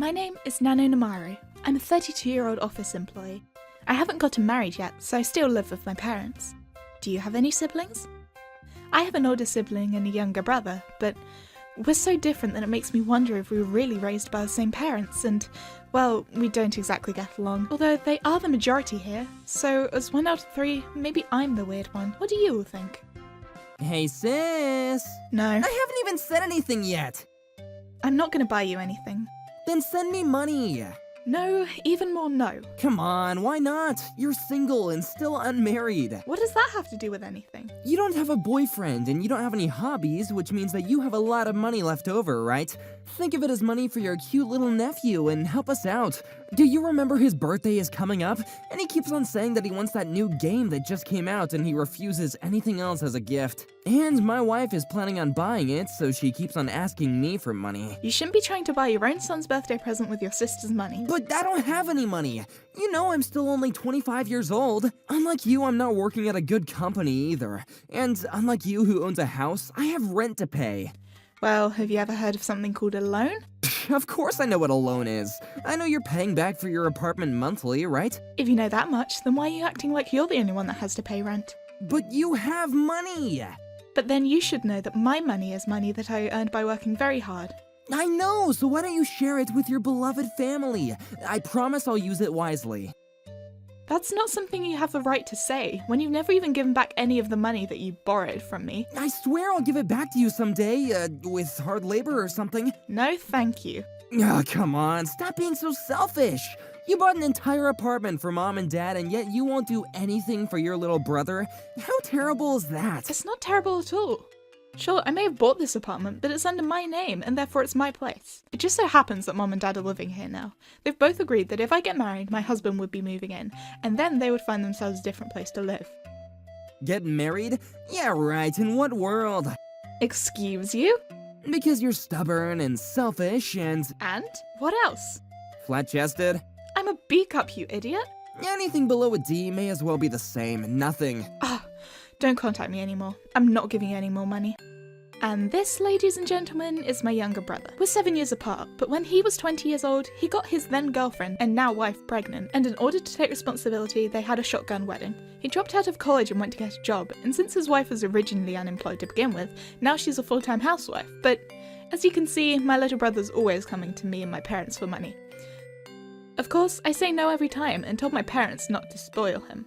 My name is Nano Namaru. I'm a 32-year-old office employee. I haven't gotten married yet, so I still live with my parents. Do you have any siblings? I have an older sibling and a younger brother, but we're so different that it makes me wonder if we were really raised by the same parents, and, well, we don't exactly get along. Although they are the majority here, so as 1 out of 3, maybe I'm the weird one. What do you all think? Hey sis! No. I haven't even said anything yet! I'm not gonna buy you anything. Then send me money! No, even more no. Come on, why not? You're single and still unmarried. What does that have to do with anything? You don't have a boyfriend and you don't have any hobbies, which means that you have a lot of money left over, right? Think of it as money for your cute little nephew and help us out. Do you remember his birthday is coming up? And he keeps on saying that he wants that new game that just came out and he refuses anything else as a gift. And my wife is planning on buying it, so she keeps on asking me for money. You shouldn't be trying to buy your own son's birthday present with your sister's money. But I don't have any money. You know I'm still only 25 years old. Unlike you, I'm not working at a good company either. And unlike you who owns a house, I have rent to pay. Well, have you ever heard of something called a loan? Of course I know what a loan is. I know you're paying back for your apartment monthly, right? If you know that much, then why are you acting like you're the only one that has to pay rent? But you have money! But then you should know that my money is money that I earned by working very hard. I know, so why don't you share it with your beloved family? I promise I'll use it wisely. That's not something you have the right to say, when you've never even given back any of the money that you borrowed from me. I swear I'll give it back to you someday, with hard labor or something. No, thank you. Oh, come on, stop being so selfish. You bought an entire apartment for mom and dad, and yet you won't do anything for your little brother? How terrible is that? It's not terrible at all. Sure, I may have bought this apartment, but it's under my name, and therefore it's my place. It just so happens that Mom and Dad are living here now. They've both agreed that if I get married, my husband would be moving in, and then they would find themselves a different place to live. Get married? Yeah, right, in what world? Excuse you? Because you're stubborn and selfish and... And? What else? Flat-chested? I'm a B-cup, you idiot. Anything below a D may as well be the same, nothing. Don't contact me anymore. I'm not giving you any more money. And this, ladies and gentlemen, is my younger brother. We're 7 years apart, but when he was 20 years old, he got his then girlfriend, and now wife, pregnant, and in order to take responsibility, they had a shotgun wedding. He dropped out of college and went to get a job, and since his wife was originally unemployed to begin with, now she's a full-time housewife. But as you can see, my little brother's always coming to me and my parents for money. Of course, I say no every time and told my parents not to spoil him.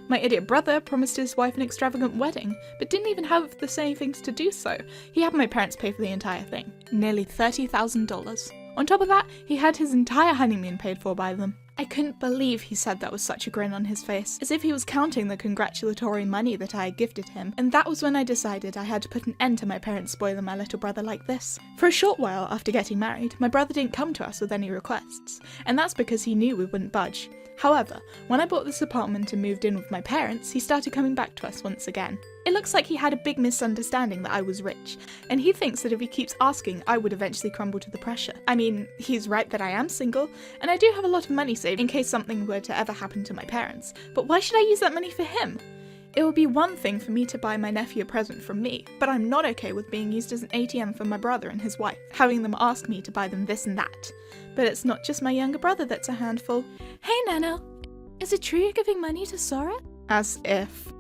My idiot brother promised his wife an extravagant wedding, but didn't even have the savings to do so. He had my parents pay for the entire thing, nearly $30,000. On top of that, he had his entire honeymoon paid for by them. I couldn't believe he said that with such a grin on his face, as if he was counting the congratulatory money that I had gifted him, and that was when I decided I had to put an end to my parents spoiling my little brother like this. For a short while after getting married, my brother didn't come to us with any requests, and that's because he knew we wouldn't budge. However, when I bought this apartment and moved in with my parents, he started coming back to us once again. It looks like he had a big misunderstanding that I was rich, and he thinks that if he keeps asking, I would eventually crumble to the pressure. I mean, he's right that I am single, and I do have a lot of money saved in case something were to ever happen to my parents, but why should I use that money for him? It would be one thing for me to buy my nephew a present from me, but I'm not okay with being used as an ATM for my brother and his wife, having them ask me to buy them this and that. But it's not just my younger brother that's a handful. Hey Nano, is it true you're giving money to Sora? As if.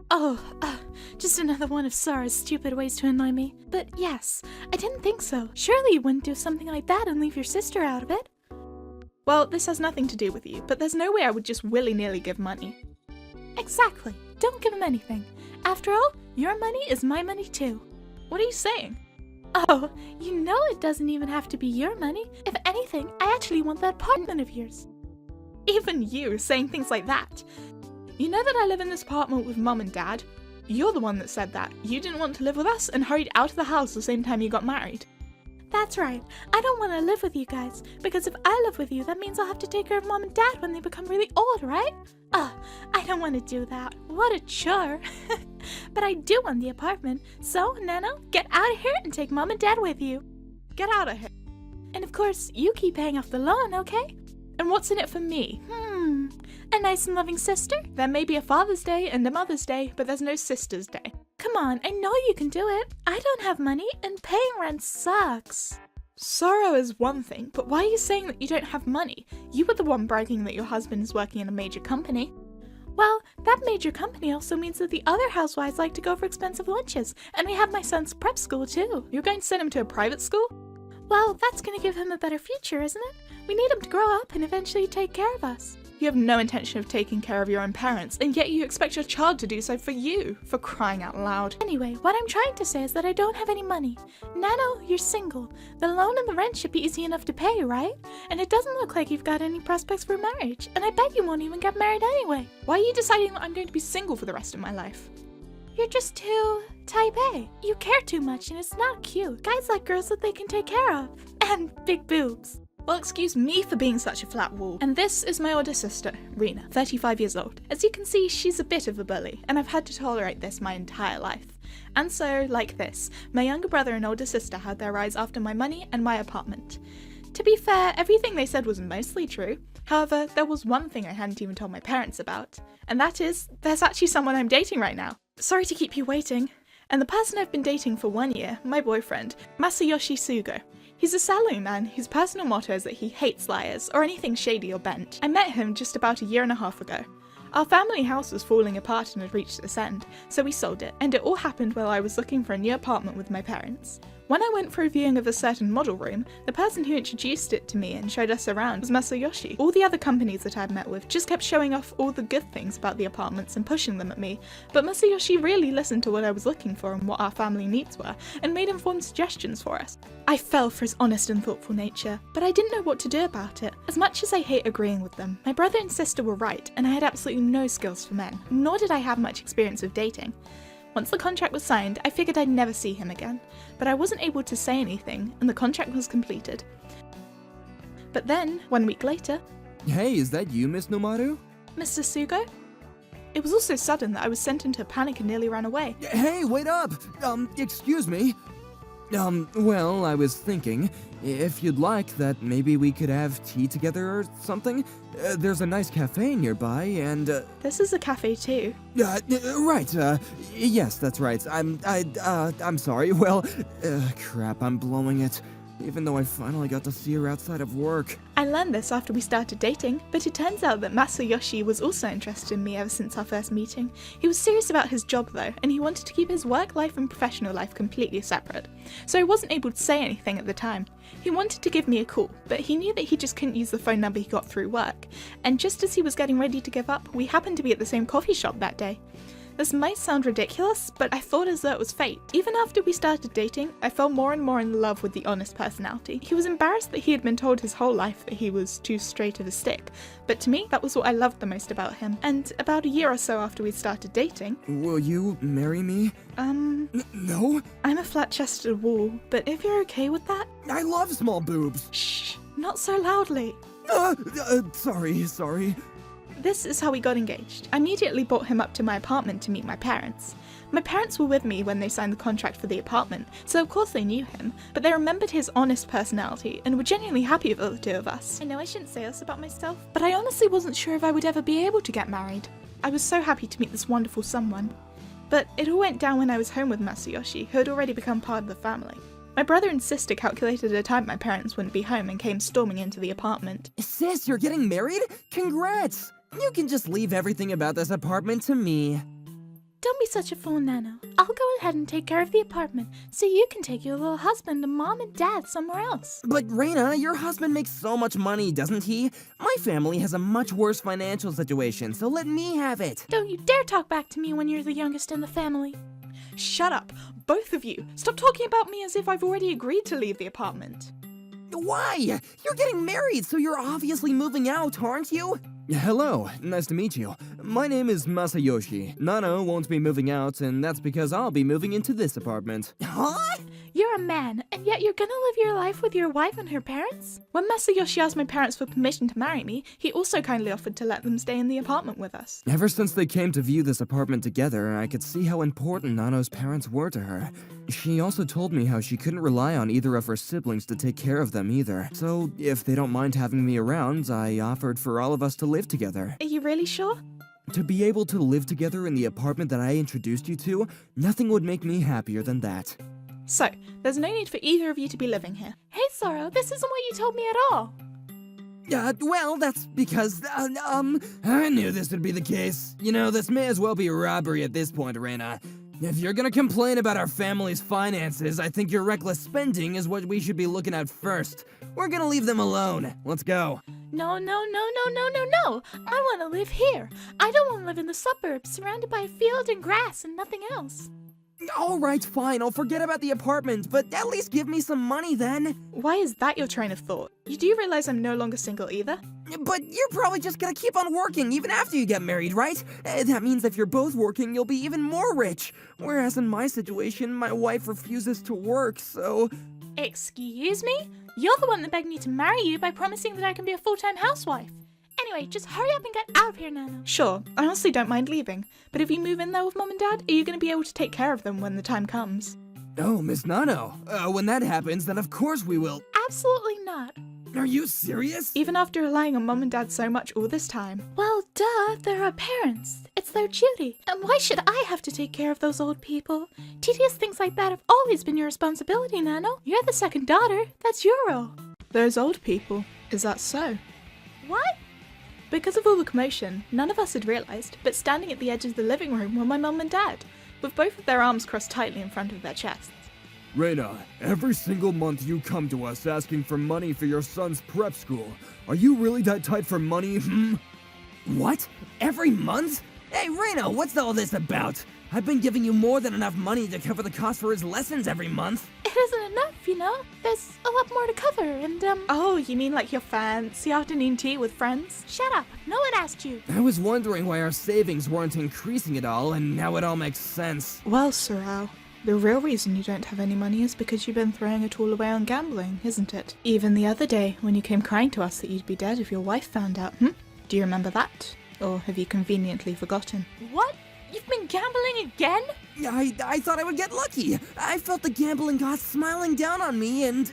Just another one of Sora's stupid ways to annoy me. But yes, I didn't think so. Surely you wouldn't do something like that and leave your sister out of it. Well, this has nothing to do with you, but there's no way I would just willy-nilly give money. Exactly. Don't give him anything. After all, your money is my money too. What are you saying? Oh, you know it doesn't even have to be your money. If anything, I actually want that apartment of yours. Even you saying things like that. You know that I live in this apartment with Mom and Dad? You're the one that said that. You didn't want to live with us and hurried out of the house the same time you got married. That's right. I don't want to live with you guys, because if I live with you, that means I'll have to take care of Mom and Dad when they become really old, right? I don't want to do that. What a chore. But I do want the apartment, so Nano, get out of here and take Mom and Dad with you. Get out of here. And of course, you keep paying off the loan, okay? And what's in it for me? A nice and loving sister? There may be a Father's Day and a Mother's Day, but there's no Sister's Day. Come on, I know you can do it. I don't have money, and paying rent sucks. Sorrow is one thing, but why are you saying that you don't have money? You were the one bragging that your husband is working in a major company. Well, that major company also means that the other housewives like to go for expensive lunches, and we have my son's prep school too. You're going to send him to a private school? Well, that's going to give him a better future, isn't it? We need him to grow up and eventually take care of us. You have no intention of taking care of your own parents, and yet you expect your child to do so for you, for crying out loud. Anyway, what I'm trying to say is that I don't have any money. Nano, you're single. The loan and the rent should be easy enough to pay, right? And it doesn't look like you've got any prospects for marriage, and I bet you won't even get married anyway. Why are you deciding that I'm going to be single for the rest of my life? You're just too type A. You care too much and it's not cute. Guys like girls that they can take care of. And big boobs. Well, excuse me for being such a flat wall. And this is my older sister, Rena, 35 years old. As you can see, she's a bit of a bully, and I've had to tolerate this my entire life. And so, like this, my younger brother and older sister had their rise after my money and my apartment. To be fair, everything they said was mostly true. However, there was one thing I hadn't even told my parents about, and that is, there's actually someone I'm dating right now. Sorry to keep you waiting. And the person I've been dating for 1 year, my boyfriend, Masayoshi Sugo. He's a saloon man whose personal motto is that he hates liars or anything shady or bent. I met him just about a year and a half ago. Our family house was falling apart and had reached its end, so we sold it, and it all happened while I was looking for a new apartment with my parents. When I went for a viewing of a certain model room, the person who introduced it to me and showed us around was Masayoshi. All the other companies that I'd met with just kept showing off all the good things about the apartments and pushing them at me, but Masayoshi really listened to what I was looking for and what our family needs were, and made informed suggestions for us. I fell for his honest and thoughtful nature, but I didn't know what to do about it. As much as I hate agreeing with them, my brother and sister were right, and I had absolutely no skills for men, nor did I have much experience with dating. Once the contract was signed, I figured I'd never see him again, but I wasn't able to say anything, and the contract was completed. But then, 1 week later... Hey, is that you, Miss Nomaru? Mr. Sugo? It was all so sudden that I was sent into a panic and nearly ran away. Hey, wait up! Excuse me. Well, I was thinking, if you'd like, that maybe we could have tea together or something. There's a nice cafe nearby, and, This is a cafe too. Right, yes, that's right. I'm sorry. Well, crap, I'm blowing it. Even though I finally got to see her outside of work. I learned this after we started dating, but it turns out that Masayoshi was also interested in me ever since our first meeting. He was serious about his job though, and he wanted to keep his work life and professional life completely separate, so I wasn't able to say anything at the time. He wanted to give me a call, but he knew that he just couldn't use the phone number he got through work, and just as he was getting ready to give up, we happened to be at the same coffee shop that day. This might sound ridiculous, but I thought as though it was fate. Even after we started dating, I fell more and more in love with the honest personality. He was embarrassed that he had been told his whole life that he was too straight of a stick, but to me, that was what I loved the most about him. And about a year or so after we started dating... Will you marry me? No? I'm a flat-chested wall, but if you're okay with that... I love small boobs! Shh, not so loudly. Sorry. This is how we got engaged. I immediately brought him up to my apartment to meet my parents. My parents were with me when they signed the contract for the apartment, so of course they knew him, but they remembered his honest personality and were genuinely happy with the two of us. I know I shouldn't say this about myself, but I honestly wasn't sure if I would ever be able to get married. I was so happy to meet this wonderful someone. But it all went down when I was home with Masayoshi, who had already become part of the family. My brother and sister calculated a time my parents wouldn't be home and came storming into the apartment. Sis, you're getting married? Congrats! You can just leave everything about this apartment to me. Don't be such a fool, Nano. I'll go ahead and take care of the apartment, so you can take your little husband and mom and dad somewhere else. But Reina, your husband makes so much money, doesn't he? My family has a much worse financial situation, so let me have it. Don't you dare talk back to me when you're the youngest in the family. Shut up, both of you. Stop talking about me as if I've already agreed to leave the apartment. Why? You're getting married, so you're obviously moving out, aren't you? Hello, nice to meet you. My name is Masayoshi. Nano won't be moving out, and that's because I'll be moving into this apartment. Huh? You're a man, and yet you're gonna live your life with your wife and her parents? When Masayoshi asked my parents for permission to marry me, he also kindly offered to let them stay in the apartment with us. Ever since they came to view this apartment together, I could see how important Nano's parents were to her. She also told me how she couldn't rely on either of her siblings to take care of them either. So, if they don't mind having me around, I offered for all of us to live together. Are you really sure? To be able to live together in the apartment that I introduced you to, nothing would make me happier than that. So, there's no need for either of you to be living here. Hey, Sorrow, this isn't what you told me at all. Well, that's because, I knew this would be the case. You know, this may as well be a robbery at this point, Reina. If you're gonna complain about our family's finances, I think your reckless spending is what we should be looking at first. We're gonna leave them alone. Let's go. No. I want to live here. I don't want to live in the suburbs, surrounded by a field and grass and nothing else. Alright, fine, I'll forget about the apartment, but at least give me some money then. Why is that your train of thought? You do realize I'm no longer single either? But you're probably just gonna keep on working even after you get married, right? That means if you're both working, you'll be even more rich. Whereas in my situation, my wife refuses to work, so... Excuse me? You're the one that begged me to marry you by promising that I can be a full-time housewife. Anyway, just hurry up and get out of here, Nano. Sure, I honestly don't mind leaving, but if you move in there with Mom and Dad, are you going to be able to take care of them when the time comes? Oh, Miss Nano. When that happens, then of course we will. Absolutely not. Are you serious? Even after relying on Mom and Dad so much all this time? Well, duh, they're our parents. It's their duty. And why should I have to take care of those old people? Tedious things like that have always been your responsibility, Nano. You're the second daughter. That's your role. Those old people. Is that so? What? Because of all the commotion, none of us had realised, but standing at the edge of the living room were my mum and dad, with both of their arms crossed tightly in front of their chests. Reina, every single month you come to us asking for money for your son's prep school. Are you really that tight for money, What? Every month? Hey, Reina, what's all this about? I've been giving you more than enough money to cover the cost for his lessons every month. It isn't enough, you know? There's a lot more to cover, and, Oh, you mean like your fancy afternoon tea with friends? Shut up. No one asked you. I was wondering why our savings weren't increasing at all, and now it all makes sense. Well, Sorrel, the real reason you don't have any money is because you've been throwing it all away on gambling, isn't it? Even the other day, when you came crying to us that you'd be dead if your wife found out, Do you remember that? Or have you conveniently forgotten? What? You've been gambling again? I thought I would get lucky. I felt the gambling gods smiling down on me, and...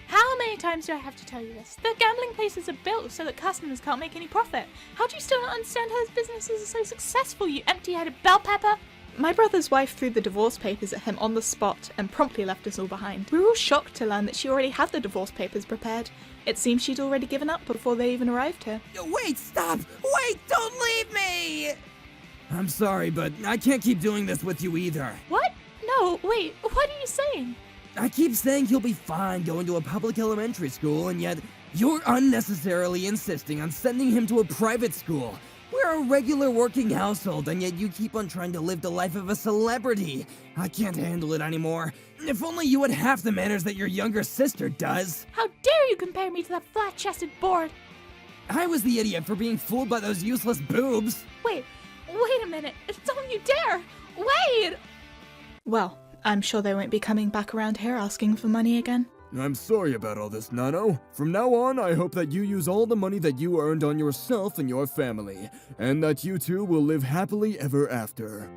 How many times do I have to tell you this? The gambling places are built so that customers can't make any profit. How do you still not understand how those businesses are so successful, you empty-headed bell pepper? My brother's wife threw the divorce papers at him on the spot and promptly left us all behind. We were all shocked to learn that she already had the divorce papers prepared. It seems she'd already given up before they even arrived here. Wait, stop! Wait, don't leave me! I'm sorry, but I can't keep doing this with you either. What? No, wait, what are you saying? I keep saying he'll be fine going to a public elementary school, and yet you're unnecessarily insisting on sending him to a private school. We're a regular working household, and yet you keep on trying to live the life of a celebrity. I can't handle it anymore. If only you had half the manners that your younger sister does. How dare you compare me to that flat-chested board? I was the idiot for being fooled by those useless boobs. Wait a minute. Don't you dare! Wait! Well, I'm sure they won't be coming back around here asking for money again. I'm sorry about all this, Nano. From now on, I hope that you use all the money that you earned on yourself and your family, and that you two will live happily ever after.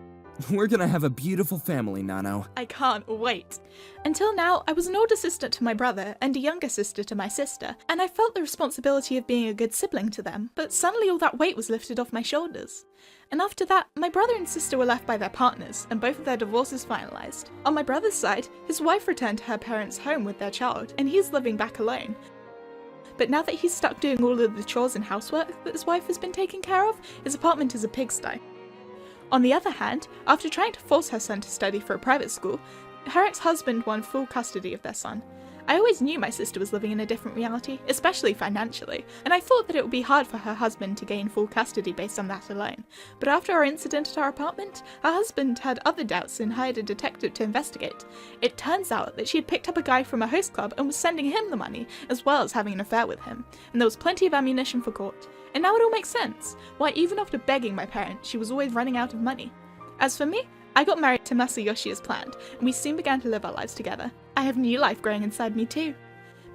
We're gonna have a beautiful family, Nano. I can't wait. Until now, I was an older sister to my brother and a younger sister to my sister, and I felt the responsibility of being a good sibling to them, but suddenly all that weight was lifted off my shoulders. And after that, my brother and sister were left by their partners, and both of their divorces finalised. On my brother's side, his wife returned to her parents' home with their child, and he's living back alone. But now that he's stuck doing all of the chores and housework that his wife has been taking care of, his apartment is a pigsty. On the other hand, after trying to force her son to study for a private school, her ex-husband won full custody of their son. I always knew my sister was living in a different reality, especially financially, and I thought that it would be hard for her husband to gain full custody based on that alone. But after our incident at our apartment, her husband had other doubts and hired a detective to investigate. It turns out that she had picked up a guy from a host club and was sending him the money, as well as having an affair with him, and there was plenty of ammunition for court. And now it all makes sense, why even after begging my parents, she was always running out of money. As for me, I got married to Masayoshi as planned, and we soon began to live our lives together. I have new life growing inside me too.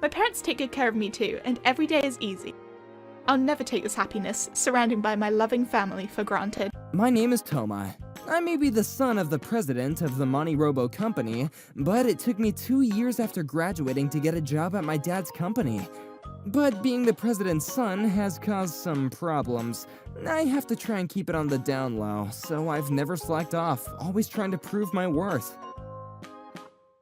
My parents take good care of me too, and every day is easy. I'll never take this happiness, surrounded by my loving family, for granted. My name is Toma. I may be the son of the president of the MoniRobo company, but it took me 2 years after graduating to get a job at my dad's company. But being the president's son has caused some problems. I have to try and keep it on the down low, so I've never slacked off, always trying to prove my worth.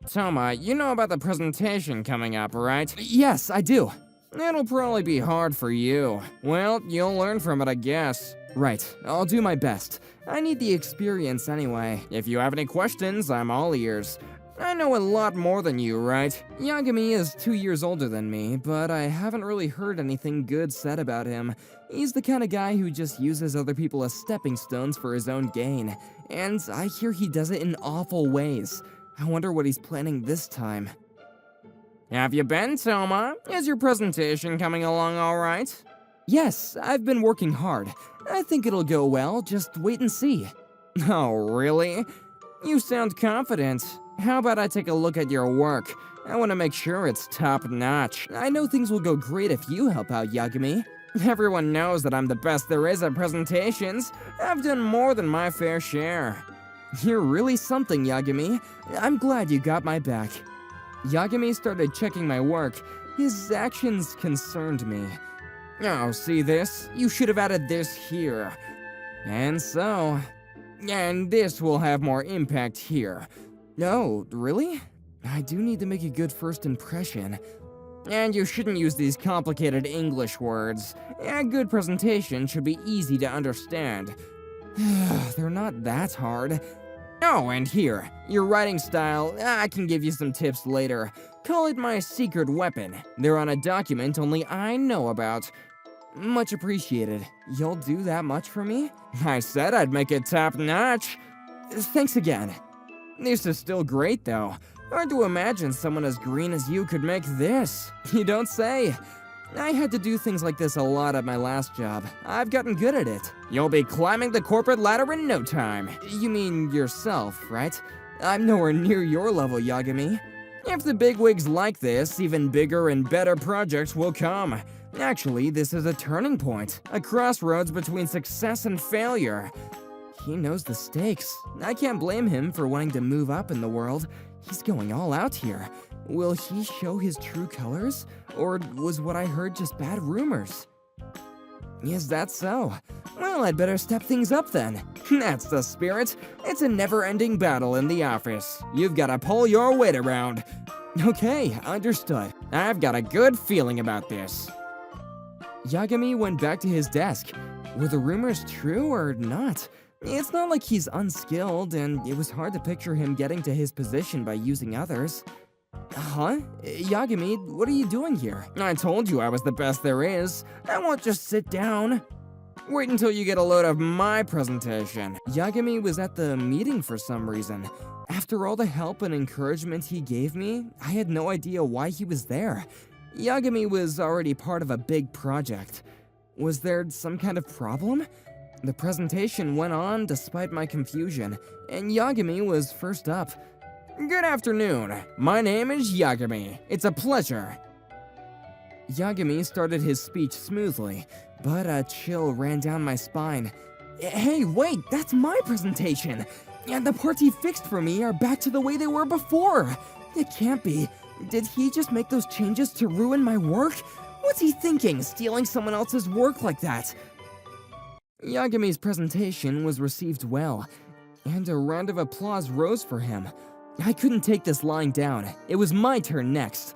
Toma, you know about the presentation coming up, right? Yes, I do. It'll probably be hard for you. Well, you'll learn from it, I guess. Right, I'll do my best. I need the experience anyway. If you have any questions, I'm all ears. I know a lot more than you, right? Yagami is 2 years older than me, but I haven't really heard anything good said about him. He's the kind of guy who just uses other people as stepping stones for his own gain, and I hear he does it in awful ways. I wonder what he's planning this time. Have you been, Toma? Is your presentation coming along all right? Yes, I've been working hard. I think it'll go well, just wait and see. Oh, really? You sound confident. How about I take a look at your work? I want to make sure it's top-notch. I know things will go great if you help out, Yagami. Everyone knows that I'm the best there is at presentations. I've done more than my fair share. You're really something, Yagami. I'm glad you got my back. Yagami started checking my work. His actions concerned me. Oh, see this? You should have added this here. And so... And this will have more impact here. No, really? I do need to make a good first impression. And you shouldn't use these complicated English words. A good presentation should be easy to understand. They're not that hard. Oh, and here, your writing style, I can give you some tips later. Call it my secret weapon. They're on a document only I know about. Much appreciated. You'll do that much for me? I said I'd make it top-notch. Thanks again. This is still great, though. Hard to imagine someone as green as you could make this. You don't say. I had to do things like this a lot at my last job. I've gotten good at it. You'll be climbing the corporate ladder in no time. You mean yourself, right? I'm nowhere near your level, Yagami. If the bigwigs like this, even bigger and better projects will come. Actually, this is a turning point, a crossroads between success and failure. He knows the stakes. I can't blame him for wanting to move up in the world. He's going all out here. Will he show his true colors? Or was what I heard just bad rumors? Is that so? Well, I'd better step things up then. That's the spirit. It's a never-ending battle in the office. You've got to pull your weight around. Okay, understood. I've got a good feeling about this. Yagami went back to his desk. Were the rumors true or not? It's not like he's unskilled, and it was hard to picture him getting to his position by using others. Huh? Yagami, what are you doing here? I told you I was the best there is. I won't just sit down. Wait until you get a load of my presentation. Yagami was at the meeting for some reason. After all the help and encouragement he gave me, I had no idea why he was there. Yagami was already part of a big project. Was there some kind of problem? The presentation went on despite my confusion, and Yagami was first up. Good afternoon. My name is Yagami. It's a pleasure. Yagami started his speech smoothly, but a chill ran down my spine. Hey, wait, that's my presentation! And the parts he fixed for me are back to the way they were before! It can't be. Did he just make those changes to ruin my work? What's he thinking, stealing someone else's work like that? Yagami's presentation was received well, and a round of applause rose for him. I couldn't take this lying down. It was my turn next.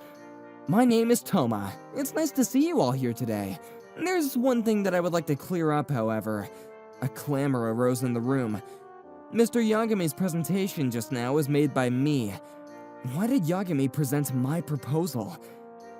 My name is Toma. It's nice to see you all here today. There's one thing that I would like to clear up, however. A clamor arose in the room. Mr. Yagami's presentation just now was made by me. Why did Yagami present my proposal?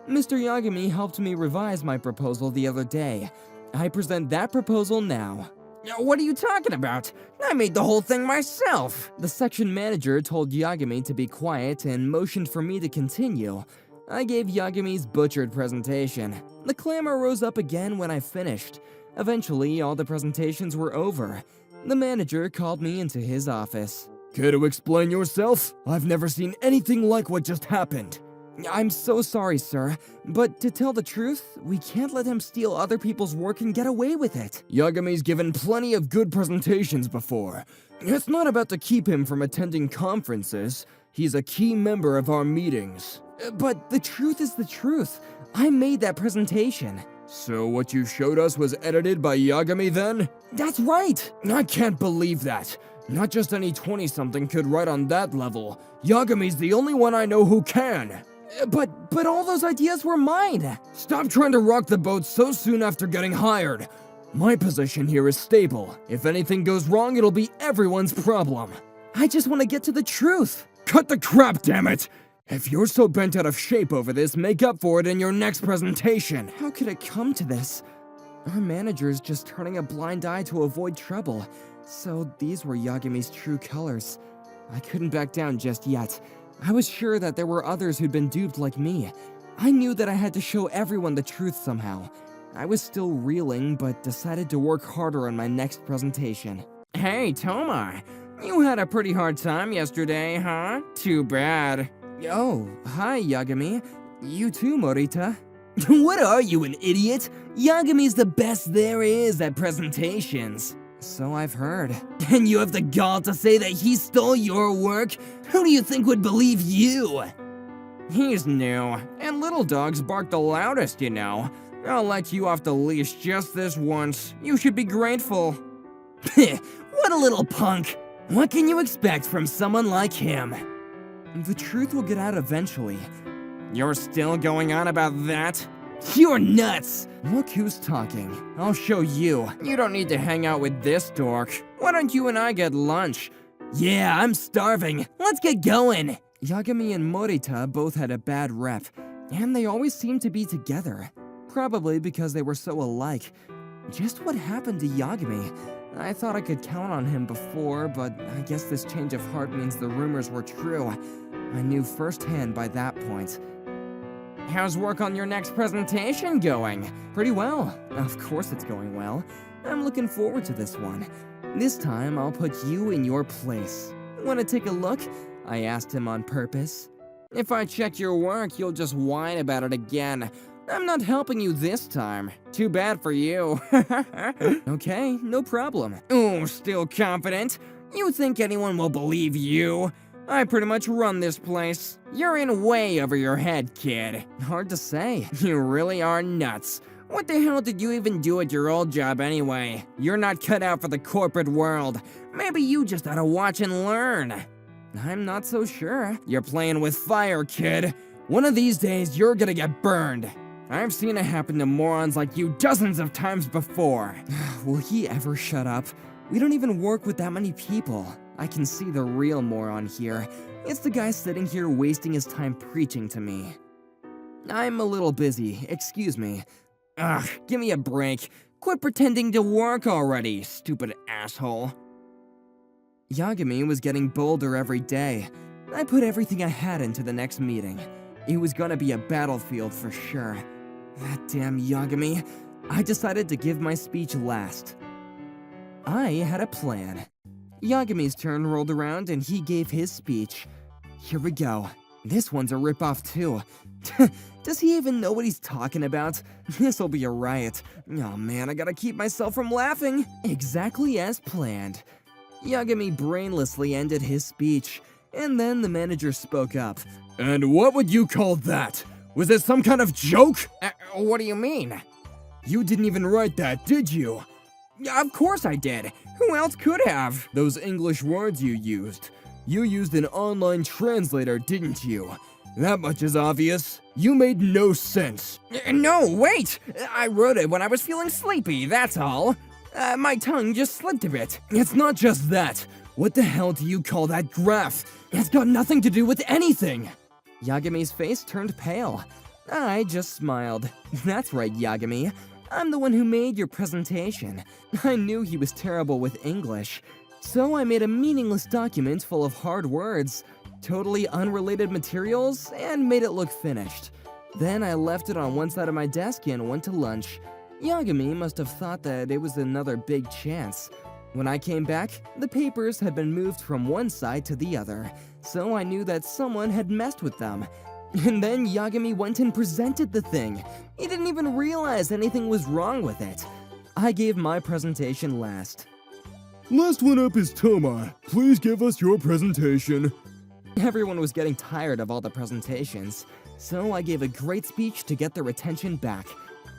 Mr. Yagami helped me revise my proposal the other day. I present that proposal now. What are you talking about? I made the whole thing myself! The section manager told Yagami to be quiet and motioned for me to continue. I gave Yagami's butchered presentation. The clamor rose up again when I finished. Eventually, all the presentations were over. The manager called me into his office. Care to explain yourself? I've never seen anything like what just happened. I'm so sorry, sir, but to tell the truth, we can't let him steal other people's work and get away with it. Yagami's given plenty of good presentations before. It's not about to keep him from attending conferences. He's a key member of our meetings. But the truth is the truth. I made that presentation. So what you showed us was edited by Yagami then? That's right! I can't believe that. Not just any 20-something could write on that level. Yagami's the only one I know who can. But all those ideas were mine. Stop trying to rock the boat so soon after getting hired. My position here is stable. If anything goes wrong, it'll be everyone's problem. I just want to get to the truth. Cut the crap, damn it! If you're so bent out of shape over this, make up for it in your next presentation. How could it come to this? Our manager's just turning a blind eye to avoid trouble. So these were Yagami's true colors. I couldn't back down just yet. I was sure that there were others who'd been duped like me. I knew that I had to show everyone the truth somehow. I was still reeling, but decided to work harder on my next presentation. Hey, Toma. You had a pretty hard time yesterday, huh? Too bad. Oh, hi, Yagami. You too, Morita. What are you, an idiot? Yagami's the best there is at presentations. So I've heard. And you have the gall to say that he stole your work? Who do you think would believe you? He's new, and little dogs bark the loudest, you know. I'll let you off the leash just this once. You should be grateful. What a little punk. What can you expect from someone like him? The truth will get out eventually. You're still going on about that? You're nuts! Look who's talking. I'll show you. You don't need to hang out with this dork. Why don't you and I get lunch? Yeah, I'm starving. Let's get going. Yagami and Morita both had a bad rep, and they always seemed to be together. Probably because they were so alike. Just what happened to Yagami? I thought I could count on him before, but I guess this change of heart means the rumors were true. I knew firsthand by that point. How's work on your next presentation going? Pretty well. Of course it's going well. I'm looking forward to this one. This time, I'll put you in your place. Want to take a look? I asked him on purpose. If I check your work, you'll just whine about it again. I'm not helping you this time. Too bad for you. Okay, no problem. Oh, still confident? You think anyone will believe you? I pretty much run this place. You're in way over your head, kid. Hard to say. You really are nuts. What the hell did you even do at your old job anyway? You're not cut out for the corporate world. Maybe you just ought to watch and learn. I'm not so sure. You're playing with fire, kid. One of these days, you're gonna get burned. I've seen it happen to morons like you dozens of times before. Will he ever shut up? We don't even work with that many people. I can see the real moron here. It's the guy sitting here wasting his time preaching to me. I'm a little busy, excuse me. Ugh, give me a break. Quit pretending to work already, stupid asshole. Yagami was getting bolder every day. I put everything I had into the next meeting. It was gonna be a battlefield for sure. That damn Yagami. I decided to give my speech last. I had a plan. Yagami's turn rolled around and he gave his speech. Here we go. This one's a ripoff too. Does he even know what he's talking about? This'll be a riot. Oh man, I gotta keep myself from laughing. Exactly as planned. Yagami brainlessly ended his speech, and then the manager spoke up. And what would you call that? Was it some kind of joke? What do you mean? You didn't even write that, did you? Of course I did. Who else could have? Those English words you used. You used an online translator, didn't you? That much is obvious. You made no sense. No, wait! I wrote it when I was feeling sleepy, that's all. My tongue just slipped a bit. It's not just that. What the hell do you call that graph? It's got nothing to do with anything. Yagami's face turned pale. I just smiled. That's right, Yagami. I'm the one who made your presentation. I knew he was terrible with English. So I made a meaningless document full of hard words, totally unrelated materials, and made it look finished. Then I left it on one side of my desk and went to lunch. Yagami must have thought that it was another big chance. When I came back, the papers had been moved from one side to the other, so I knew that someone had messed with them. And then Yagami went and presented the thing. He didn't even realize anything was wrong with it. I gave my presentation last. Last one up is Toma. Please give us your presentation. Everyone was getting tired of all the presentations, so I gave a great speech to get their attention back.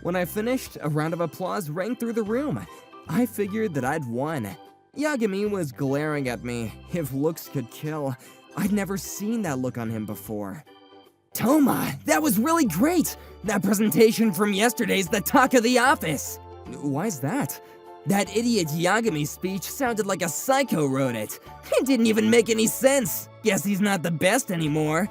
When I finished, a round of applause rang through the room. I figured that I'd won. Yagami was glaring at me. If looks could kill, I'd never seen that look on him before. Toma, that was really great! That presentation from yesterday's the talk of the office! Why's that? That idiot Yagami speech sounded like a psycho wrote it. It didn't even make any sense. Guess he's not the best anymore.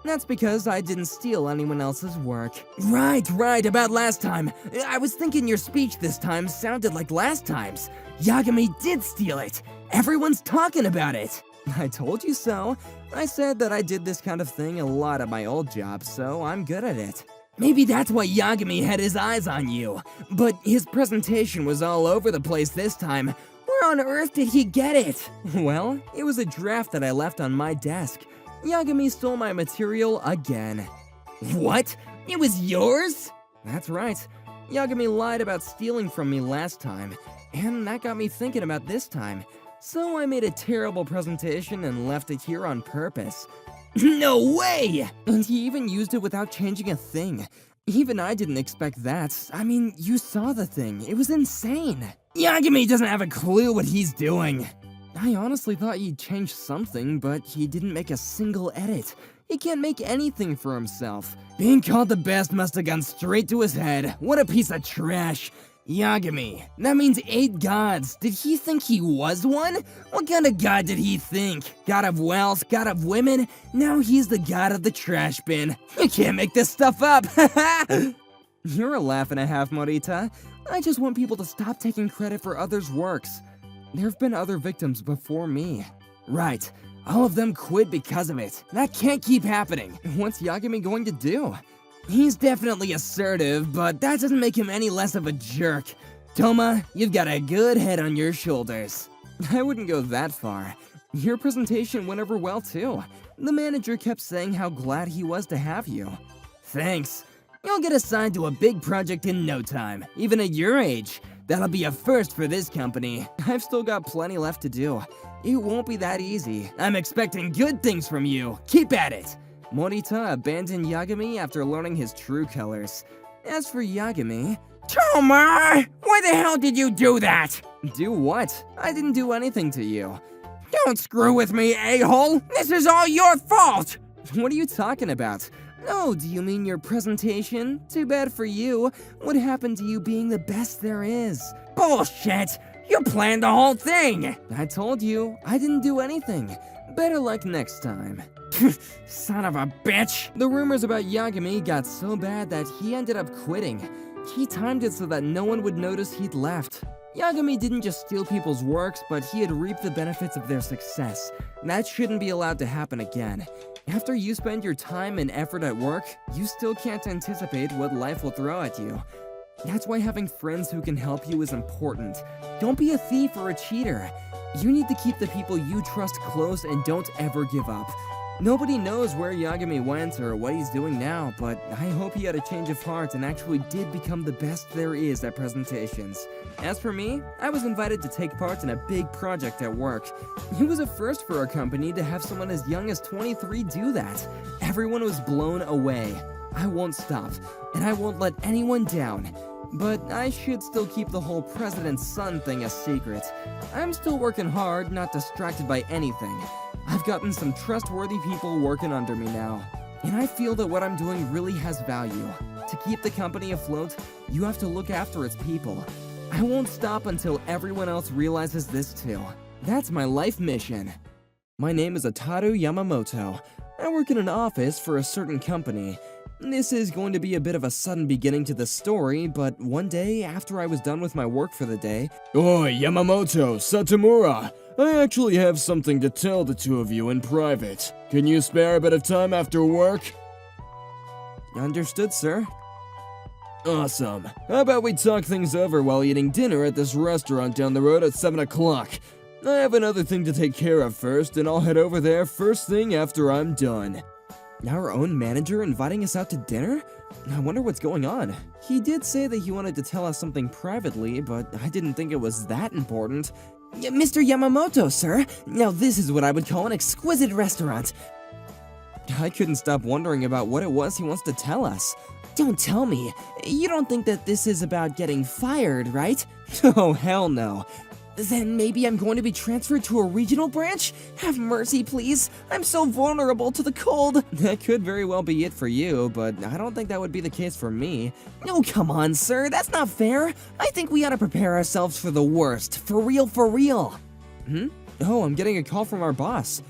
That's because I didn't steal anyone else's work. Right, about last time. I was thinking your speech this time sounded like last time's. Yagami did steal it. Everyone's talking about it. I told you so. I said that I did this kind of thing a lot at my old job, so I'm good at it. Maybe that's why Yagami had his eyes on you. But his presentation was all over the place this time. Where on earth did he get it? Well, it was a draft that I left on my desk. Yagami stole my material again. What? It was yours? That's right. Yagami lied about stealing from me last time, and that got me thinking about this time. So I made a terrible presentation and left it here on purpose. No way! And he even used it without changing a thing. Even I didn't expect that. I mean, you saw the thing. It was insane. Yagami doesn't have a clue what he's doing. I honestly thought he'd change something, but he didn't make a single edit. He can't make anything for himself. Being called the best must have gone straight to his head. What a piece of trash. Yagami. That means 8 gods. Did he think he was one? What kind of god did he think? God of wealth? God of women? Now he's the god of the trash bin. You can't make this stuff up. You're a laugh and a half, Morita. I just want people to stop taking credit for others' works. There have been other victims before me. Right. All of them quit because of it. That can't keep happening. What's Yagami going to do? He's definitely assertive, but that doesn't make him any less of a jerk. Toma, you've got a good head on your shoulders. I wouldn't go that far. Your presentation went over well too. The manager kept saying how glad he was to have you. Thanks. You'll get assigned to a big project in no time, even at your age. That'll be a first for this company. I've still got plenty left to do. It won't be that easy. I'm expecting good things from you. Keep at it. Morita abandoned Yagami after learning his true colors. As for Yagami... Toma! Why the hell did you do that? Do what? I didn't do anything to you. Don't screw with me, a-hole! This is all your fault! What are you talking about? Oh, do you mean your presentation? Too bad for you. What happened to you being the best there is? Bullshit! You planned the whole thing! I told you, I didn't do anything. Better luck next time. Son of a bitch! The rumors about Yagami got so bad that he ended up quitting. He timed it so that no one would notice he'd left. Yagami didn't just steal people's works, but he had reaped the benefits of their success. That shouldn't be allowed to happen again. After you spend your time and effort at work, you still can't anticipate what life will throw at you. That's why having friends who can help you is important. Don't be a thief or a cheater. You need to keep the people you trust close and don't ever give up. Nobody knows where Yagami went or what he's doing now, but I hope he had a change of heart and actually did become the best there is at presentations. As for me, I was invited to take part in a big project at work. It was a first for our company to have someone as young as 23 do that. Everyone was blown away. I won't stop, and I won't let anyone down. But I should still keep the whole president's son thing a secret. I'm still working hard, not distracted by anything. I've gotten some trustworthy people working under me now, and I feel that what I'm doing really has value. To keep the company afloat, you have to look after its people. I won't stop until everyone else realizes this too. That's my life mission. My name is Ataru Yamamoto. I work in an office for a certain company. This is going to be a bit of a sudden beginning to the story, but one day after I was done with my work for the day... Oi, Yamamoto, Satomura! I actually have something to tell the two of you in private. Can you spare a bit of time after work? Understood, sir. Awesome. How about we talk things over while eating dinner at this restaurant down the road at 7 o'clock? I have another thing to take care of first, and I'll head over there first thing after I'm done. Our own manager inviting us out to dinner? I wonder what's going on. He did say that he wanted to tell us something privately, but I didn't think it was that important. Mr. Yamamoto, sir! Now this is what I would call an exquisite restaurant. I couldn't stop wondering about what it was he wants to tell us. Don't tell me. You don't think that this is about getting fired, right? Oh, hell no. Then maybe I'm going to be transferred to a regional branch? Have mercy, please. I'm so vulnerable to the cold. That could very well be it for you, but I don't think that would be the case for me. Oh, come on, sir. That's not fair. I think we ought to prepare ourselves for the worst. For real, for real. Oh, I'm getting a call from our boss.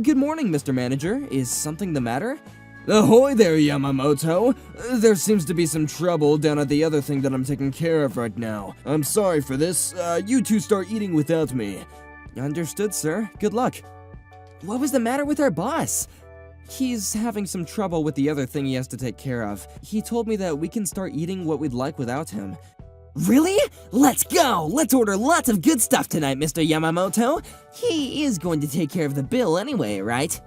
Good morning, Mr. Manager. Is something the matter? Ahoy there, Yamamoto. There seems to be some trouble down at the other thing that I'm taking care of right now. I'm sorry for this. You two start eating without me. Understood, sir. Good luck. What was the matter with our boss? He's having some trouble with the other thing he has to take care of. He told me that we can start eating what we'd like without him. Really? Let's go! Let's order lots of good stuff tonight, Mr. Yamamoto. He is going to take care of the bill anyway, right?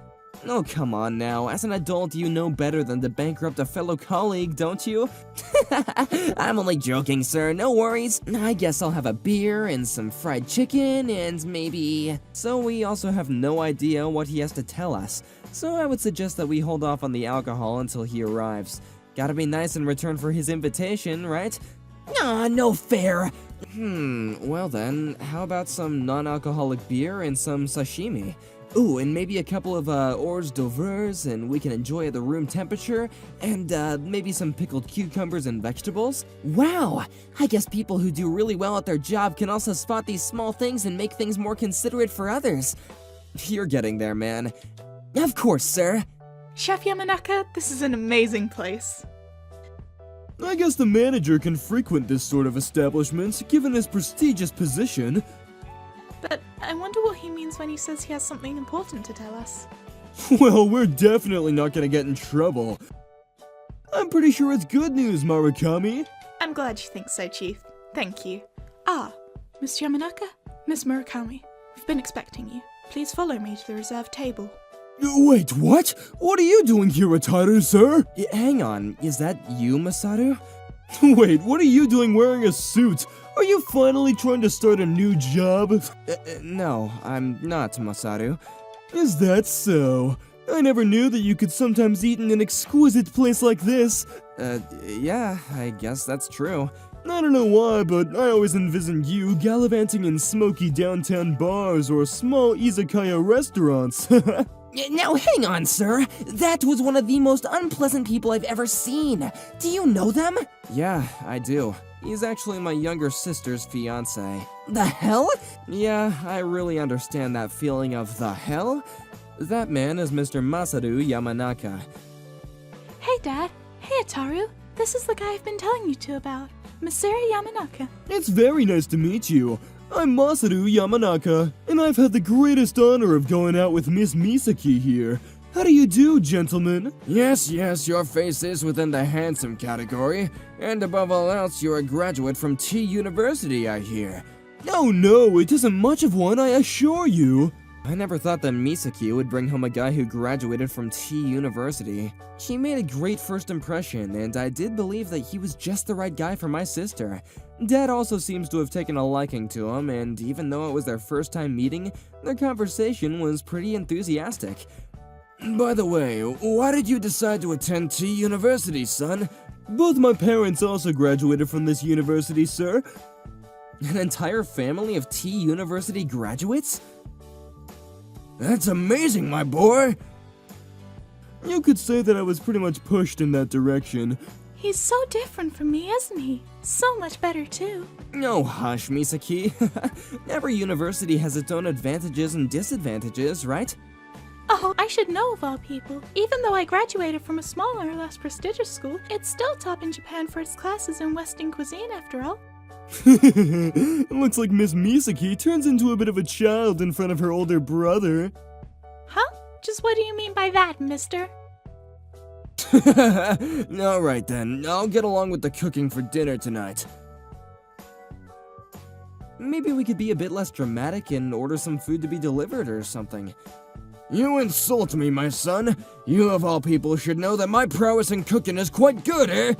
Oh, come on now. As an adult, you know better than to bankrupt a fellow colleague, don't you? I'm only joking, sir. No worries. I guess I'll have a beer and some fried chicken and maybe... So we also have no idea what he has to tell us. So I would suggest that we hold off on the alcohol until he arrives. Gotta be nice in return for his invitation, right? Aw, no fair. Well then, how about some non-alcoholic beer and some sashimi? Ooh, and maybe a couple of hors d'oeuvres, and we can enjoy at the room temperature, and maybe some pickled cucumbers and vegetables. Wow! I guess people who do really well at their job can also spot these small things and make things more considerate for others. You're getting there, man. Of course, sir. Chef Yamanaka, this is an amazing place. I guess the manager can frequent this sort of establishment, given his prestigious position. But I wonder what he means when he says he has something important to tell us. Well, we're definitely not gonna get in trouble. I'm pretty sure it's good news, Murakami. I'm glad you think so, Chief. Thank you. Ah, Miss Yamanaka, Miss Murakami, we've been expecting you. Please follow me to the reserved table. Wait, what? What are you doing here, Ataru, sir? Hang on, is that you, Masaru? Wait, what are you doing wearing a suit? Are you finally trying to start a new job? No, I'm not, Masaru. Is that so? I never knew that you could sometimes eat in an exquisite place like this. Yeah, I guess that's true. I don't know why, but I always envisioned you gallivanting in smoky downtown bars or small izakaya restaurants. Now, hang on, sir. That was one of the most unpleasant people I've ever seen. Do you know them? Yeah, I do. He's actually my younger sister's fiancé. The hell? Yeah, I really understand that feeling of the hell. That man is Mr. Masaru Yamanaka. Hey, Dad. Hey, Ataru. This is the guy I've been telling you two about. Masaru Yamanaka. It's very nice to meet you. I'm Masaru Yamanaka, and I've had the greatest honor of going out with Miss Misaki here. How do you do, gentlemen? Yes, your face is within the handsome category. And above all else, you're a graduate from T University, I hear. Oh no, it isn't much of one, I assure you. I never thought that Misaki would bring home a guy who graduated from T University. He made a great first impression, and I did believe that he was just the right guy for my sister. Dad also seems to have taken a liking to him, and even though it was their first time meeting, their conversation was pretty enthusiastic. By the way, why did you decide to attend T University, son? Both my parents also graduated from this university, sir. An entire family of T University graduates? That's amazing, my boy! You could say that I was pretty much pushed in that direction. He's so different from me, isn't he? So much better, too. Oh, hush, Misaki. Every university has its own advantages and disadvantages, right? Oh, I should know of all people. Even though I graduated from a smaller, less prestigious school, it's still top in Japan for its classes in Western cuisine, after all. Looks like Miss Misaki turns into a bit of a child in front of her older brother. Huh? Just what do you mean by that, mister? Alright then, I'll get along with the cooking for dinner tonight. Maybe we could be a bit less dramatic and order some food to be delivered or something. You insult me, my son. You of all people should know that my prowess in cooking is quite good, eh?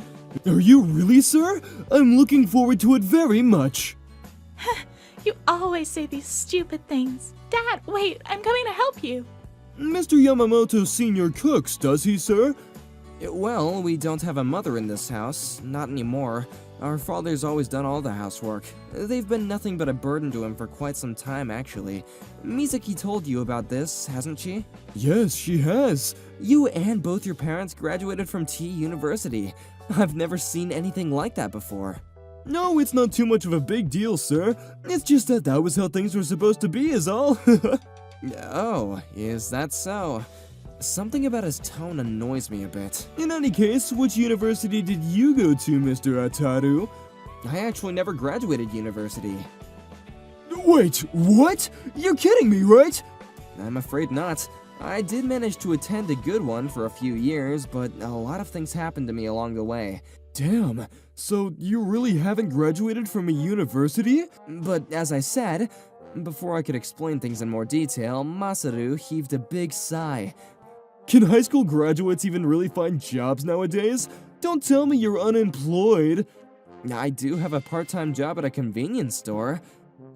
Are you really, sir? I'm looking forward to it very much. You always say these stupid things. Dad, wait, I'm coming to help you. Mr. Yamamoto Senior cooks, does he, sir? Well, we don't have a mother in this house, not anymore. Our father's always done all the housework. They've been nothing but a burden to him for quite some time, actually. Mizuki told you about this, hasn't she? Yes, she has. You and both your parents graduated from T University. I've never seen anything like that before. No, it's not too much of a big deal, sir. It's just that was how things were supposed to be, is all. Oh, is that so? Something about his tone annoys me a bit. In any case, which university did you go to, Mr. Ataru? I actually never graduated university. Wait, what? You're kidding me, right? I'm afraid not. I did manage to attend a good one for a few years, but a lot of things happened to me along the way. Damn, so you really haven't graduated from a university? But as I said, before I could explain things in more detail, Masaru heaved a big sigh. Can high school graduates even really find jobs nowadays? Don't tell me you're unemployed. I do have a part-time job at a convenience store.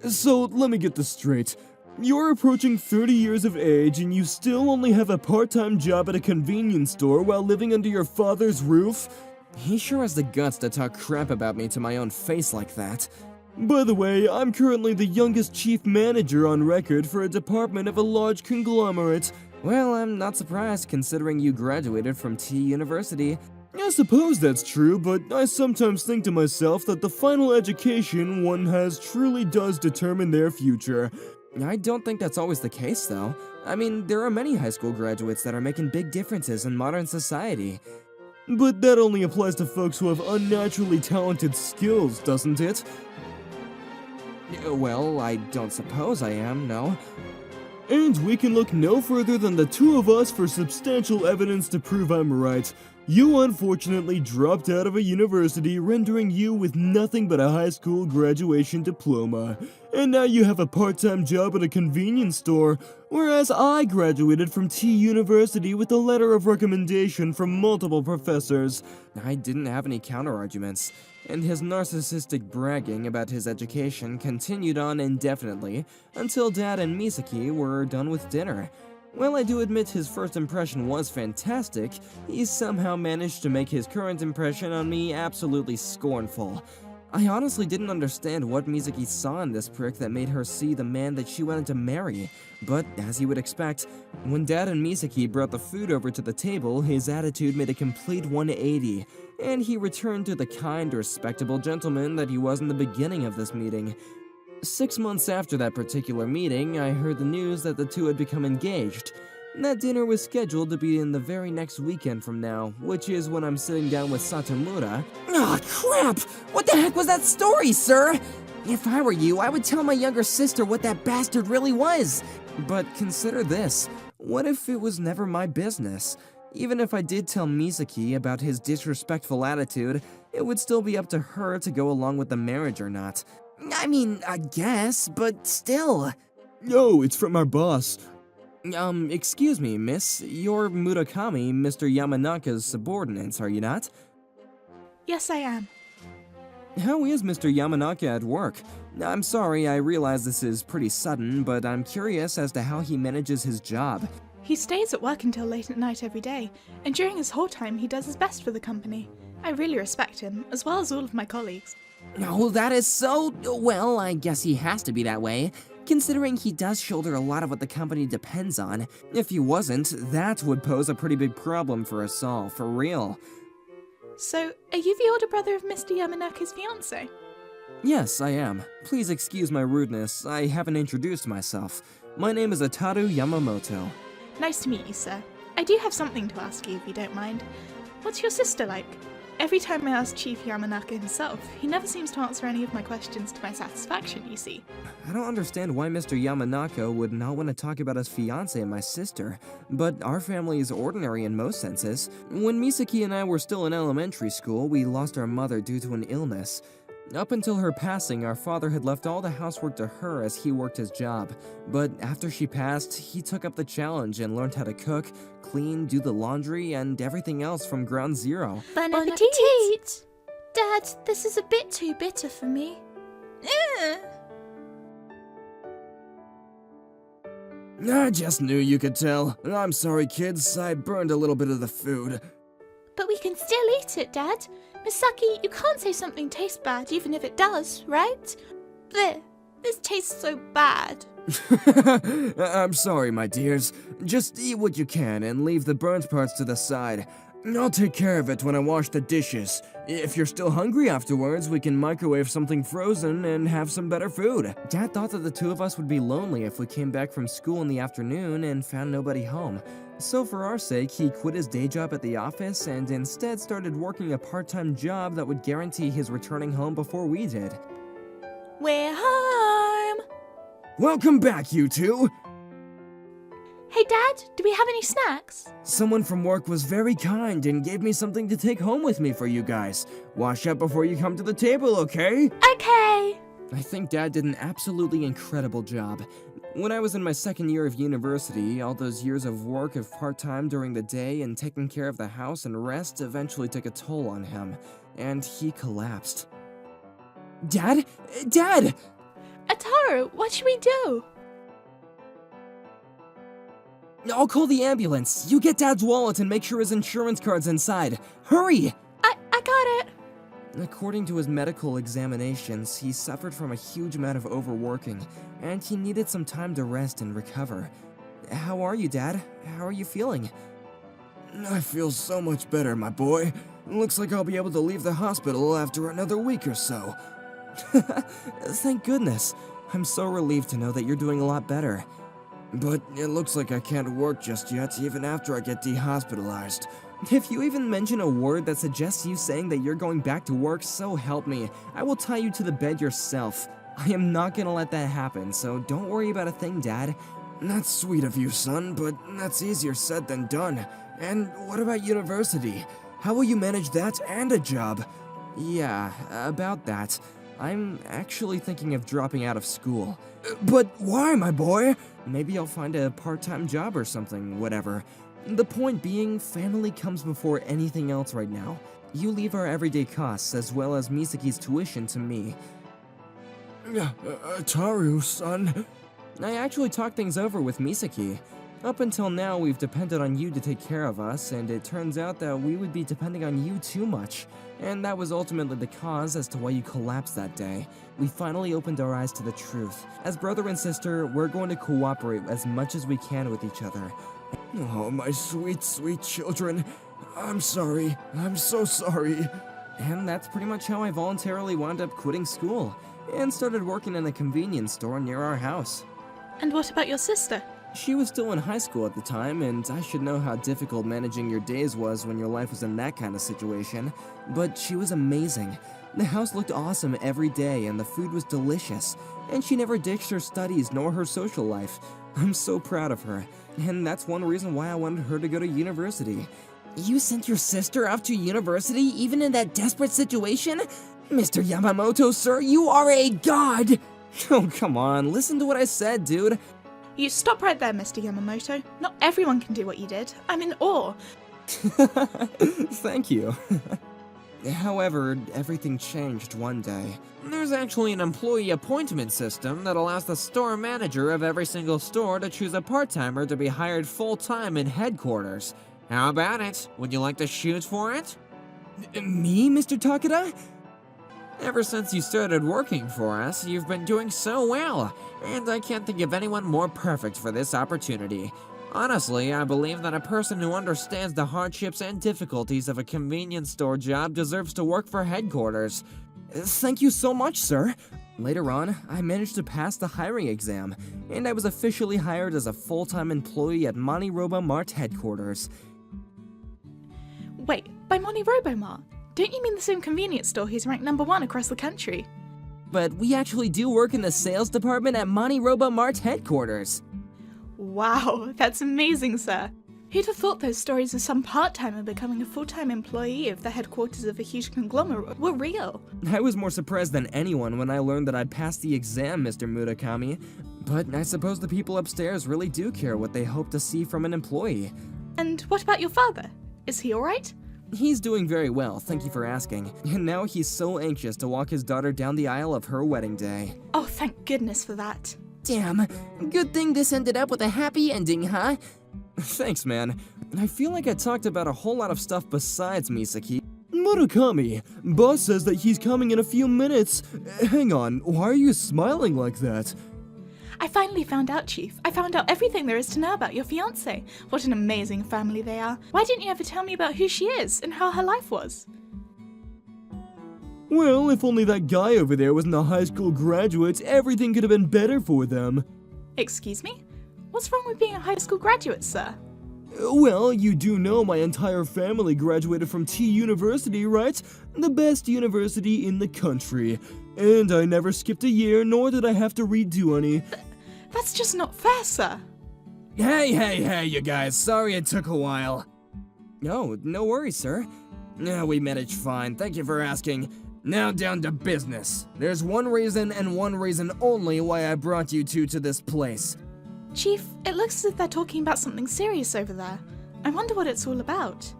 So, let me get this straight. You're approaching 30 years of age and you still only have a part-time job at a convenience store while living under your father's roof? He sure has the guts to talk crap about me to my own face like that. By the way, I'm currently the youngest chief manager on record for a department of a large conglomerate. Well, I'm not surprised considering you graduated from T University. I suppose that's true, but I sometimes think to myself that the final education one has truly does determine their future. I don't think that's always the case, though. I mean, there are many high school graduates that are making big differences in modern society. But that only applies to folks who have unnaturally talented skills, doesn't it? Well, I don't suppose I am, no. And we can look no further than the two of us for substantial evidence to prove I'm right. You unfortunately dropped out of a university, rendering you with nothing but a high school graduation diploma. And now you have a part-time job at a convenience store, whereas I graduated from T University with a letter of recommendation from multiple professors. I didn't have any counter-arguments, and his narcissistic bragging about his education continued on indefinitely until Dad and Misaki were done with dinner. While I do admit his first impression was fantastic, he somehow managed to make his current impression on me absolutely scornful. I honestly didn't understand what Misaki saw in this prick that made her see the man that she wanted to marry. But, as you would expect, when Dad and Misaki brought the food over to the table, his attitude made a complete 180, and he returned to the kind, respectable gentleman that he was in the beginning of this meeting. 6 months after that particular meeting, I heard the news that the two had become engaged. That dinner was scheduled to be in the very next weekend from now, which is when I'm sitting down with Satomura. Ah, crap! What the heck was that story, sir? If I were you, I would tell my younger sister what that bastard really was. But consider this, what if it was never my business? Even if I did tell Misaki about his disrespectful attitude, it would still be up to her to go along with the marriage or not. I mean, I guess, but still. No, it's from our boss. Excuse me, miss. You're Murakami, Mr. Yamanaka's subordinates, are you not? Yes, I am. How is Mr. Yamanaka at work? I'm sorry, I realize this is pretty sudden, but I'm curious as to how he manages his job. He stays at work until late at night every day, and during his whole time he does his best for the company. I really respect him, as well as all of my colleagues. Oh, that is so... Well, I guess he has to be that way, considering he does shoulder a lot of what the company depends on. If he wasn't, that would pose a pretty big problem for us all, for real. So, are you the older brother of Mr. Yamanaka's fiancé? Yes, I am. Please excuse my rudeness, I haven't introduced myself. My name is Ataru Yamamoto. Nice to meet you, sir. I do have something to ask you if you don't mind. What's your sister like? Every time I ask Chief Yamanaka himself, he never seems to answer any of my questions to my satisfaction, you see. I don't understand why Mr. Yamanaka would not want to talk about his fiancée and my sister, but our family is ordinary in most senses. When Misaki and I were still in elementary school, we lost our mother due to an illness. Up until her passing, our father had left all the housework to her as he worked his job. But after she passed, he took up the challenge and learned how to cook, clean, do the laundry, and everything else from ground zero. Bon appetit! Dad, this is a bit too bitter for me. I just knew you could tell. I'm sorry, kids. I burned a little bit of the food. But we can still eat it, Dad. Misaki, you can't say something tastes bad even if it does, right? Bleh, this tastes so bad. I'm sorry, my dears. Just eat what you can and leave the burnt parts to the side. I'll take care of it when I wash the dishes. If you're still hungry afterwards, we can microwave something frozen and have some better food. Dad thought that the two of us would be lonely if we came back from school in the afternoon and found nobody home. So for our sake, he quit his day job at the office and instead started working a part-time job that would guarantee his returning home before we did. We're home! Welcome back, you two! Hey Dad, do we have any snacks? Someone from work was very kind and gave me something to take home with me for you guys. Wash up before you come to the table, okay? Okay! I think Dad did an absolutely incredible job. When I was in my second year of university, all those years of work of part-time during the day and taking care of the house and rest eventually took a toll on him, and he collapsed. Dad? Dad! Ataru, what should we do? I'll call the ambulance. You get Dad's wallet and make sure his insurance card's inside. Hurry! I got it. According to his medical examinations, he suffered from a huge amount of overworking, and he needed some time to rest and recover. How are you, Dad? How are you feeling? I feel so much better, my boy. Looks like I'll be able to leave the hospital after another week or so. Thank goodness. I'm so relieved to know that you're doing a lot better. But it looks like I can't work just yet, even after I get dehospitalized. If you even mention a word that suggests you saying that you're going back to work, so help me, I will tie you to the bed yourself. I am not gonna let that happen, so don't worry about a thing, Dad. That's sweet of you, son, but that's easier said than done. And what about university? How will you manage that and a job? Yeah, about that. I'm actually thinking of dropping out of school. But why, my boy? Maybe I'll find a part-time job or something, whatever. The point being, family comes before anything else right now. You leave our everyday costs as well as Misaki's tuition to me. Taru, son. I actually talked things over with Misaki. Up until now, we've depended on you to take care of us, and it turns out that we would be depending on you too much. And that was ultimately the cause as to why you collapsed that day. We finally opened our eyes to the truth. As brother and sister, we're going to cooperate as much as we can with each other. Oh, my sweet, sweet children. I'm sorry. I'm so sorry. And that's pretty much how I voluntarily wound up quitting school, and started working in a convenience store near our house. And what about your sister? She was still in high school at the time, and I should know how difficult managing your days was when your life was in that kind of situation, but she was amazing. The house looked awesome every day, and the food was delicious, and she never ditched her studies nor her social life. I'm so proud of her, and that's one reason why I wanted her to go to university. You sent your sister off to university even in that desperate situation? Mr. Yamamoto, sir, you are a god! Oh, come on, listen to what I said, dude. You stop right there, Mr. Yamamoto. Not everyone can do what you did. I'm in awe. Thank you. However, everything changed one day. There's actually an employee appointment system that allows the store manager of every single store to choose a part-timer to be hired full-time in headquarters. How about it? Would you like to shoot for it? Me, Mr. Takeda? Ever since you started working for us, you've been doing so well, and I can't think of anyone more perfect for this opportunity. Honestly, I believe that a person who understands the hardships and difficulties of a convenience store job deserves to work for headquarters. Thank you so much, sir. Later on, I managed to pass the hiring exam, and I was officially hired as a full-time employee at MoniRobo Mart headquarters. Wait, by MoniRobo Mart? Don't you mean the same convenience store who's ranked #1 across the country? But we actually do work in the sales department at MoniRobo Mart headquarters. Wow, that's amazing, sir. Who'd have thought those stories of some part-timer becoming a full-time employee of the headquarters of a huge conglomerate were real? I was more surprised than anyone when I learned that I'd passed the exam, Mr. Murakami. But I suppose the people upstairs really do care what they hope to see from an employee. And what about your father? Is he alright? He's doing very well, thank you for asking. And now he's so anxious to walk his daughter down the aisle of her wedding day. Oh, thank goodness for that. Damn, good thing this ended up with a happy ending, huh? Thanks, man. I feel like I talked about a whole lot of stuff besides Misaki. Murakami, boss says that he's coming in a few minutes. Hang on, why are you smiling like that? I finally found out, Chief. I found out everything there is to know about your fiancé. What an amazing family they are. Why didn't you ever tell me about who she is and how her life was? Well, if only that guy over there wasn't a high school graduate, everything could have been better for them. Excuse me? What's wrong with being a high school graduate, sir? Well, you do know my entire family graduated from T University, right? The best university in the country. And I never skipped a year, nor did I have to redo any. That's just not fair, sir. Hey, you guys. Sorry it took a while. No worries, sir. Yeah, we managed fine. Thank you for asking. Now down to business. There's one reason and one reason only why I brought you two to this place. Chief, it looks as if they're talking about something serious over there. I wonder what it's all about.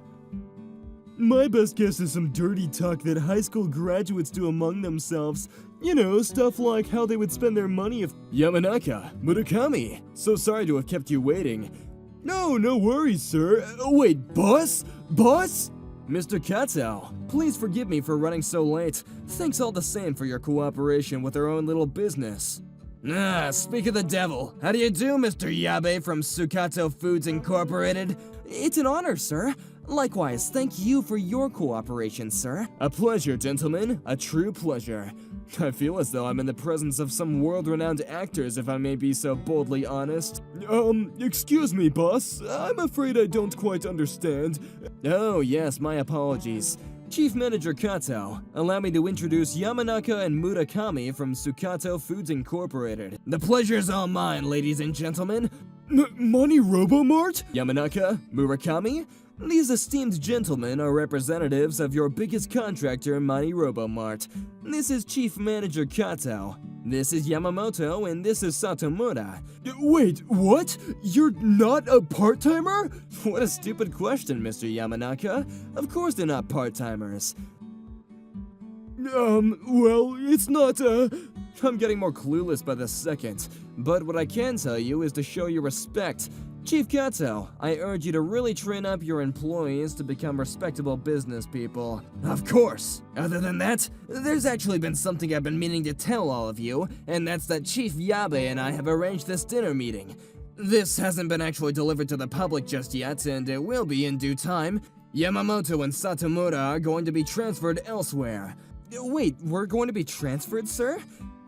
My best guess is some dirty talk that high school graduates do among themselves. You know, stuff like how they would spend their money if— Yamanaka, Murakami, so sorry to have kept you waiting. No worries, sir. Wait, boss? Boss? Mr. Katao, please forgive me for running so late. Thanks all the same for your cooperation with our own little business. Speak of the devil. How do you do, Mr. Yabe from Sukato Foods Incorporated? It's an honor, sir. Likewise, thank you for your cooperation, sir. A pleasure, gentlemen. A true pleasure. I feel as though I'm in the presence of some world-renowned actors, if I may be so boldly honest. Excuse me, boss. I'm afraid I don't quite understand. Oh, yes, my apologies. Chief Manager Kato, allow me to introduce Yamanaka and Murakami from Sukato Foods Incorporated. The pleasure's all mine, ladies and gentlemen. MoniRobo Mart? Yamanaka, Murakami? These esteemed gentlemen are representatives of your biggest contractor, MoniRobo Mart. This is Chief Manager Kato. This is Yamamoto, and this is Satomura. Wait, what? You're not a part-timer? What a stupid question, Mr. Yamanaka. Of course they're not part-timers. Well, it's not, I'm getting more clueless by the second. But what I can tell you is to show your respect. Chief Kato, I urge you to really train up your employees to become respectable business people. Of course. Other than that, there's actually been something I've been meaning to tell all of you, and that's that Chief Yabe and I have arranged this dinner meeting. This hasn't been actually delivered to the public just yet, and it will be in due time. Yamamoto and Satomura are going to be transferred elsewhere. Wait, we're going to be transferred, sir?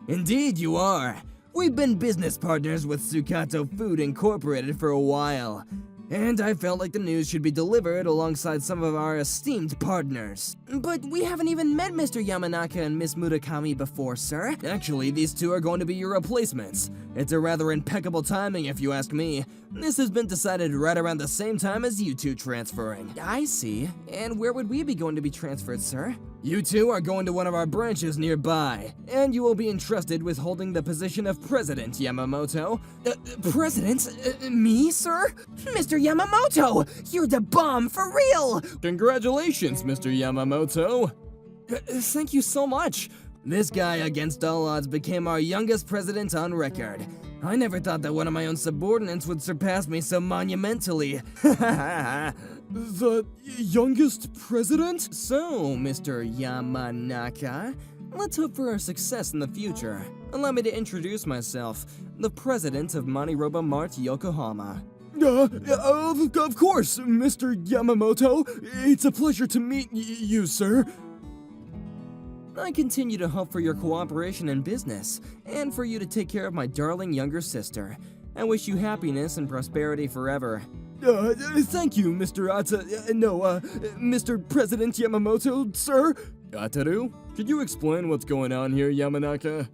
Indeed you are. We've been business partners with Sukato Food Incorporated for a while, and I felt like the news should be delivered alongside some of our esteemed partners. But we haven't even met Mr. Yamanaka and Miss Murakami before, sir. Actually, these two are going to be your replacements. It's a rather impeccable timing if you ask me. This has been decided right around the same time as you two transferring. I see. And where would we be going to be transferred, sir? You two are going to one of our branches nearby, and you will be entrusted with holding the position of President Yamamoto. President? Me, sir? Mr. Yamamoto! You're the bomb, for real! Congratulations, Mr. Yamamoto. Thank you so much. This guy, against all odds, became our youngest president on record. I never thought that one of my own subordinates would surpass me so monumentally. The youngest president? So, Mr. Yamanaka, let's hope for our success in the future. Allow me to introduce myself, the president of MoniRobo Mart Yokohama. Of course, Mr. Yamamoto. It's a pleasure to meet you, sir. I continue to hope for your cooperation in business, and for you to take care of my darling younger sister. I wish you happiness and prosperity forever. Thank you, Mr. Mr. President Yamamoto, sir. Ataru, could you explain what's going on here, Yamanaka?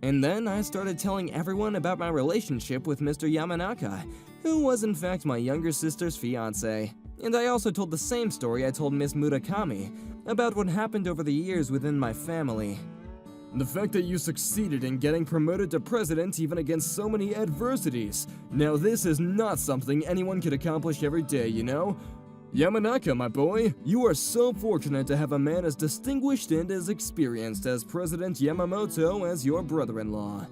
And then I started telling everyone about my relationship with Mr. Yamanaka, who was in fact my younger sister's fiancé. And I also told the same story I told Miss Murakami, about what happened over the years within my family. The fact that you succeeded in getting promoted to president even against so many adversities. Now this is not something anyone could accomplish every day, you know? Yamanaka, my boy, you are so fortunate to have a man as distinguished and as experienced as President Yamamoto as your brother-in-law.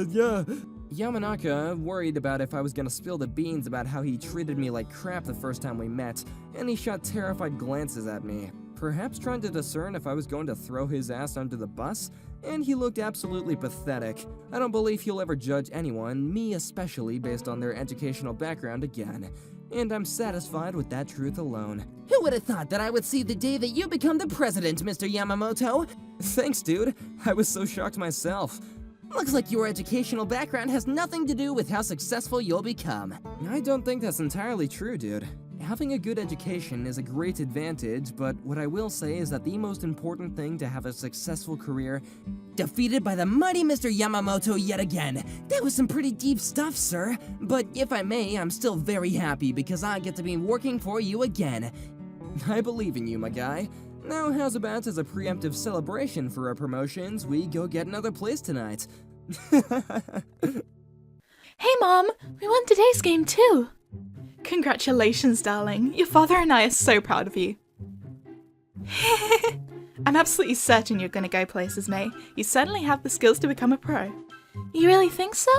Yeah. Yamanaka worried about if I was gonna spill the beans about how he treated me like crap the first time we met, and he shot terrified glances at me, perhaps trying to discern if I was going to throw his ass under the bus, and he looked absolutely pathetic. I don't believe he'll ever judge anyone, me especially, based on their educational background again, and I'm satisfied with that truth alone. Who would have thought that I would see the day that you become the president, Mr. Yamamoto? Thanks, dude. I was so shocked myself. Looks like your educational background has nothing to do with how successful you'll become. I don't think that's entirely true, dude. Having a good education is a great advantage, but what I will say is that the most important thing to have a successful career... Defeated by the mighty Mr. Yamamoto yet again. That was some pretty deep stuff, sir. But if I may, I'm still very happy because I get to be working for you again. I believe in you, my guy. Now, how's about as a preemptive celebration for our promotions, we go get another place tonight? Hey Mom, we won today's game too. Congratulations, darling. Your father and I are so proud of you. I'm absolutely certain you're going to go places, May. You certainly have the skills to become a pro. You really think so?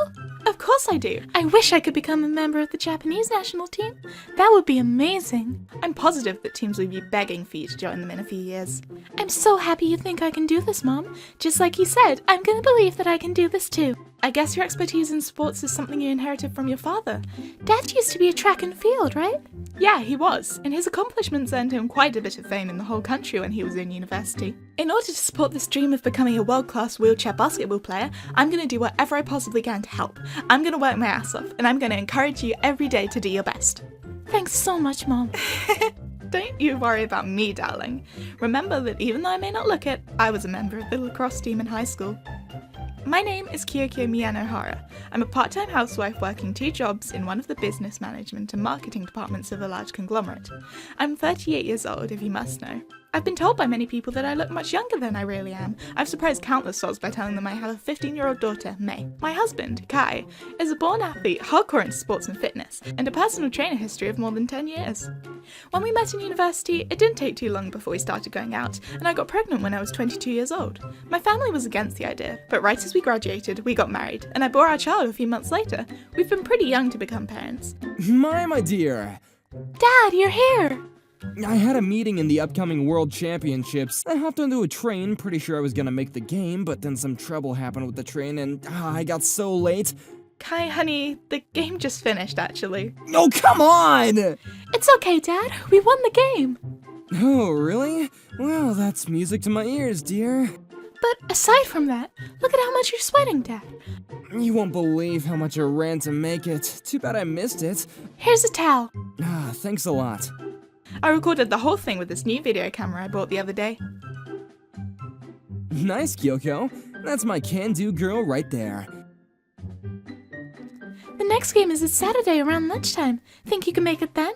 Of course I do. I wish I could become a member of the Japanese national team. That would be amazing. I'm positive that teams will be begging for you to join them in a few years. I'm so happy you think I can do this, Mom. Just like you said, I'm gonna believe that I can do this too. I guess your expertise in sports is something you inherited from your father. Dad used to be a track and field, right? Yeah, he was, and his accomplishments earned him quite a bit of fame in the whole country when he was in university. In order to support this dream of becoming a world-class wheelchair basketball player, I'm going to do whatever I possibly can to help. I'm going to work my ass off, and I'm going to encourage you every day to do your best. Thanks so much, Mom. Don't you worry about me, darling. Remember that even though I may not look it, I was a member of the lacrosse team in high school. My name is Kyokyo Miyanohara. I'm a part-time housewife working 2 jobs in one of the business management and marketing departments of a large conglomerate. I'm 38 years old, if you must know. I've been told by many people that I look much younger than I really am. I've surprised countless souls by telling them I have a 15-year-old daughter, May. My husband, Kai, is a born athlete, hardcore into sports and fitness, and a personal trainer history of more than 10 years. When we met in university, it didn't take too long before we started going out, and I got pregnant when I was 22 years old. My family was against the idea, but right as we graduated, we got married, and I bore our child a few months later. We've been pretty young to become parents. My dear! Dad, you're here! I had a meeting in the upcoming World Championships. I hopped onto a train, pretty sure I was gonna make the game, but then some trouble happened with the train and I got so late. Kai, honey, the game just finished, actually. Oh, come on! It's okay, Dad. We won the game. Oh, really? Well, that's music to my ears, dear. But aside from that, look at how much you're sweating, Dad. You won't believe how much I ran to make it. Too bad I missed it. Here's a towel. Thanks a lot. I recorded the whole thing with this new video camera I bought the other day. Nice, Kyoko. That's my can-do girl right there. The next game is this Saturday around lunchtime. Think you can make it then?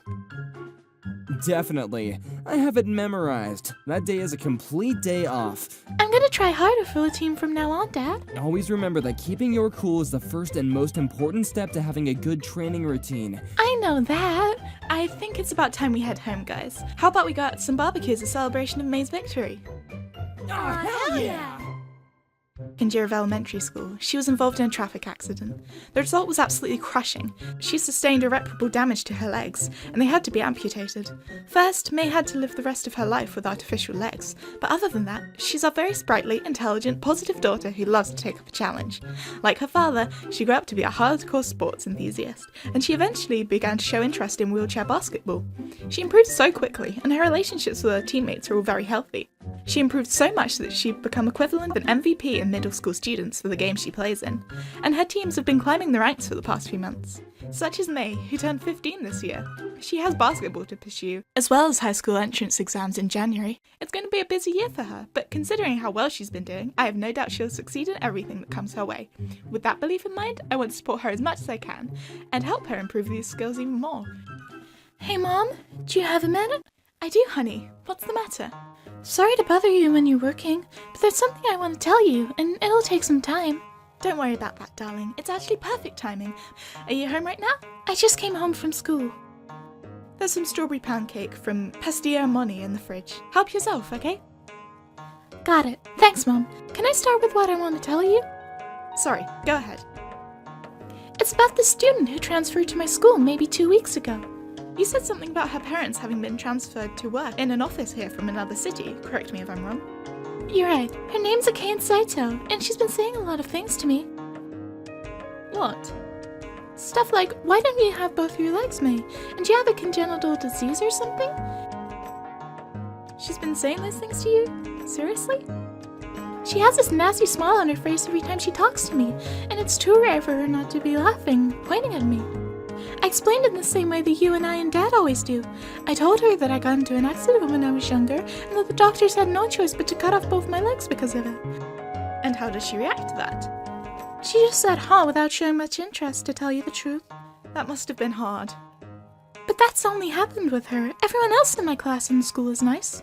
Definitely. I have it memorized. That day is a complete day off. I'm gonna try harder for the team from now on, Dad. Always remember that keeping your cool is the first and most important step to having a good training routine. I know that. I think it's about time we head home, guys. How about we go out to some barbecues as a celebration of May's victory? Oh, hell yeah! In Jirov Elementary School, she was involved in a traffic accident. The result was absolutely crushing. She sustained irreparable damage to her legs, and they had to be amputated. First, May had to live the rest of her life with artificial legs, but other than that, she's a very sprightly, intelligent, positive daughter who loves to take up a challenge. Like her father, she grew up to be a hardcore sports enthusiast, and she eventually began to show interest in wheelchair basketball. She improved so quickly, and her relationships with her teammates are all very healthy. She improved so much that she'd become equivalent of an MVP in middle school students for the game she plays in, and her teams have been climbing the ranks for the past few months. Such as May, who turned 15 this year. She has basketball to pursue, as well as high school entrance exams in January. It's going to be a busy year for her, but considering how well she's been doing, I have no doubt she'll succeed in everything that comes her way. With that belief in mind, I want to support her as much as I can, and help her improve these skills even more. Hey Mom, do you have a minute? I do, honey. What's the matter? Sorry to bother you when you're working, but there's something I want to tell you, and it'll take some time. Don't worry about that, darling. It's actually perfect timing. Are you home right now? I just came home from school. There's some strawberry pound cake from Pastillo Moni in the fridge. Help yourself, okay? Got it. Thanks, Mom. Can I start with what I want to tell you? Sorry, go ahead. It's about the student who transferred to my school maybe 2 weeks ago. You said something about her parents having been transferred to work in an office here from another city. Correct me if I'm wrong. You're right. Her name's Akane Saito, and she's been saying a lot of things to me. What? Stuff like, why don't you have both your legs, May? And do you have a congenital disease or something? She's been saying those things to you? Seriously? She has this nasty smile on her face every time she talks to me, and it's too rare for her not to be laughing, pointing at me. I explained in the same way that you and I and Dad always do. I told her that I got into an accident when I was younger, and that the doctors had no choice but to cut off both my legs because of it. And how does she react to that? She just said, huh, without showing much interest, to tell you the truth. That must have been hard. But that's only happened with her. Everyone else in my class and school is nice.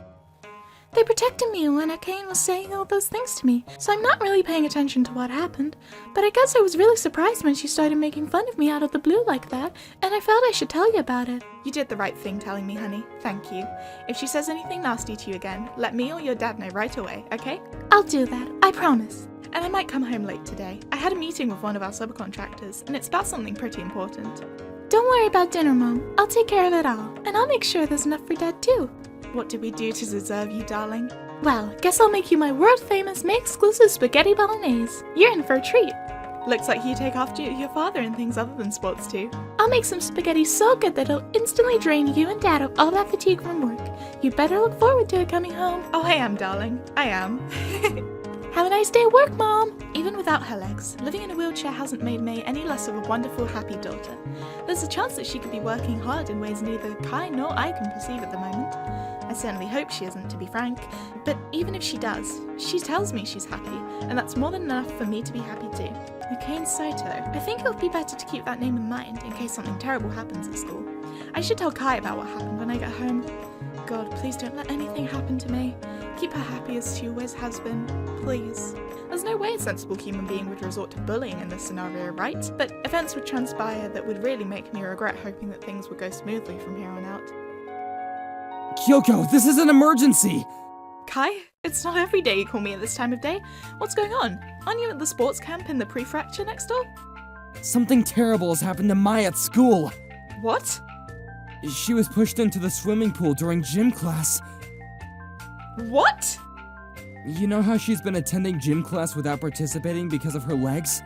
They protected me when Akane was saying all those things to me, so I'm not really paying attention to what happened. But I guess I was really surprised when she started making fun of me out of the blue like that, and I felt I should tell you about it. You did the right thing telling me, honey. Thank you. If she says anything nasty to you again, let me or your dad know right away, okay? I'll do that, I promise. And I might come home late today. I had a meeting with one of our subcontractors, and it's about something pretty important. Don't worry about dinner, Mom. I'll take care of it all, and I'll make sure there's enough for Dad too. What did we do to deserve you, darling? Well, guess I'll make you my world-famous May-exclusive spaghetti bolognese. You're in for a treat. Looks like you take after your father in things other than sports too. I'll make some spaghetti so good that it'll instantly drain you and Dad of all that fatigue from work. You better look forward to it coming home. Oh, I am, darling. I am. Have a nice day at work, Mom! Even without her legs, living in a wheelchair hasn't made May any less of a wonderful, happy daughter. There's a chance that she could be working hard in ways neither Kai nor I can perceive at the moment. I certainly hope she isn't, to be frank, but even if she does, she tells me she's happy, and that's more than enough for me to be happy too. Akane Saito. I think it would be better to keep that name in mind in case something terrible happens at school. I should tell Kai about what happened when I get home. God, please don't let anything happen to May. Keep her happy as she always has been, please. There's no way a sensible human being would resort to bullying in this scenario, right? But events would transpire that would really make me regret hoping that things would go smoothly from here on out. Kyoko, this is an emergency! Kai, it's not every day you call me at this time of day. What's going on? Aren't you at the sports camp in the prefecture next door? Something terrible has happened to Mai at school. What? She was pushed into the swimming pool during gym class. What? You know how she's been attending gym class without participating because of her legs?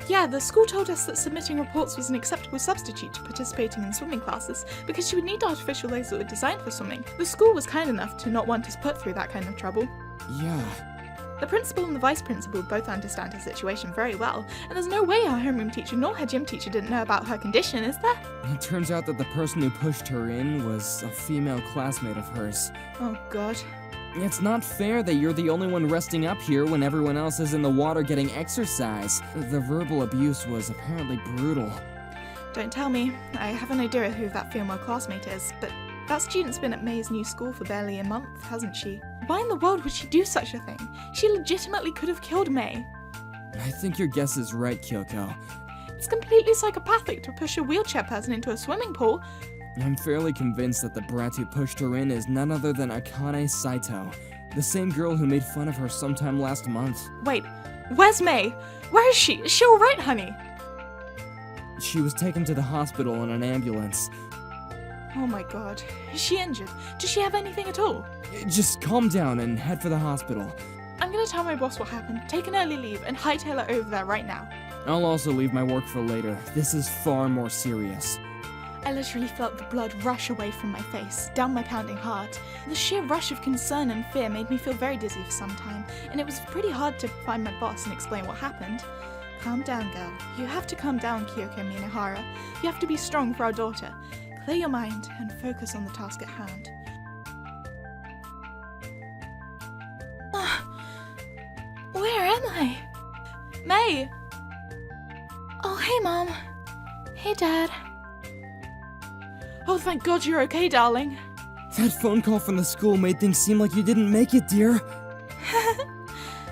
Yeah, the school told us that submitting reports was an acceptable substitute to participating in swimming classes because she would need artificial legs that were designed for swimming. The school was kind enough to not want us put through that kind of trouble. Yeah. The principal and the vice principal both understand her situation very well, and there's no way our homeroom teacher nor her gym teacher didn't know about her condition, is there? It turns out that the person who pushed her in was a female classmate of hers. Oh god. It's not fair that you're the only one resting up here when everyone else is in the water getting exercise. The verbal abuse was apparently brutal. Don't tell me. I have an idea who that female classmate is, but that student's been at May's new school for barely a month, hasn't she? Why in the world would she do such a thing? She legitimately could have killed May. I think your guess is right, Kyoko. It's completely psychopathic to push a wheelchair person into a swimming pool. I'm fairly convinced that the brat who pushed her in is none other than Akane Saito, the same girl who made fun of her sometime last month. Wait, where's May? Where is she? Is she alright, honey? She was taken to the hospital in an ambulance. Oh my god. Is she injured? Does she have anything at all? Just calm down and head for the hospital. I'm gonna tell my boss what happened, take an early leave, and hightail her over there right now. I'll also leave my work for later. This is far more serious. I literally felt the blood rush away from my face, down my pounding heart. The sheer rush of concern and fear made me feel very dizzy for some time, and it was pretty hard to find my boss and explain what happened. Calm down, girl. You have to calm down, Kyoko Minahara. You have to be strong for our daughter. Clear your mind and focus on the task at hand. Where am I? May! Oh, hey, Mom. Hey, Dad. Oh, thank God you're okay, darling. That phone call from the school made things seem like you didn't make it, dear.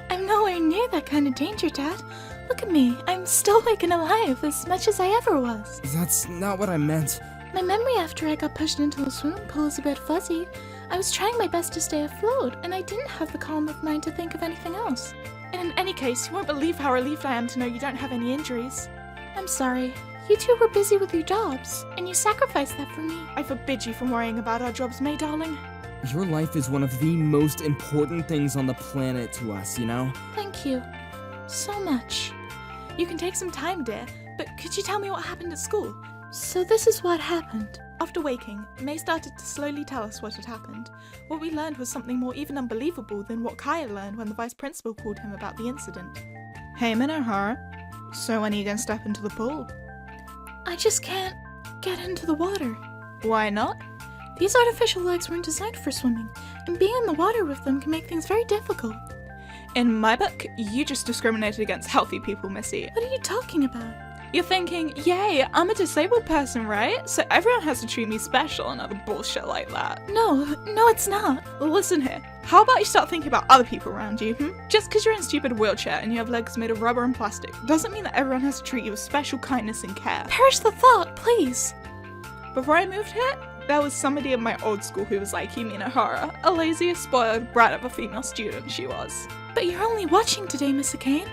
I'm nowhere near that kind of danger, Dad. Look at me. I'm still awake and alive as much as I ever was. That's not what I meant. My memory after I got pushed into the swimming pool is a bit fuzzy. I was trying my best to stay afloat, and I didn't have the calm of mind to think of anything else. And in any case, you won't believe how relieved I am to know you don't have any injuries. I'm sorry. You two were busy with your jobs, and you sacrificed that for me. I forbid you from worrying about our jobs, May, darling. Your life is one of the most important things on the planet to us, you know? Thank you. So much. You can take some time, dear, but could you tell me what happened at school? So this is what happened. After waking, May started to slowly tell us what had happened. What we learned was something more even unbelievable than what Kaya learned when the vice principal called him about the incident. Hey, Minohara. So when are you gonna step into the pool? I just can't get into the water. Why not? These artificial legs weren't designed for swimming, and being in the water with them can make things very difficult. In my book, you just discriminated against healthy people, Missy. What are you talking about? You're thinking, yay, I'm a disabled person, right? So everyone has to treat me special and other bullshit like that. No, it's not. Listen here, how about you start thinking about other people around you, Just because you're in a stupid wheelchair and you have legs made of rubber and plastic doesn't mean that everyone has to treat you with special kindness and care. Perish the thought, please. Before I moved here, there was somebody at my old school who was like Minohara, a lazy, spoiled brat of a female student she was. But you're only watching today, Miss Akane.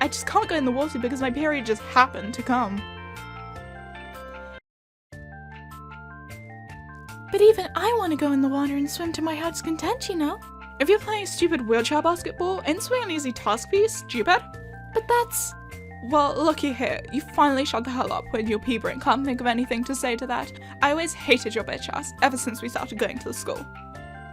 I just can't go in the water because my period just happened to come. But even I want to go in the water and swim to my heart's content, you know? If you're playing stupid wheelchair basketball, ain't swimming an easy task for you, stupid? But that's... Well, looky here, you finally shut the hell up when your pea brain can't think of anything to say to that. I always hated your bitch ass, ever since we started going to the school.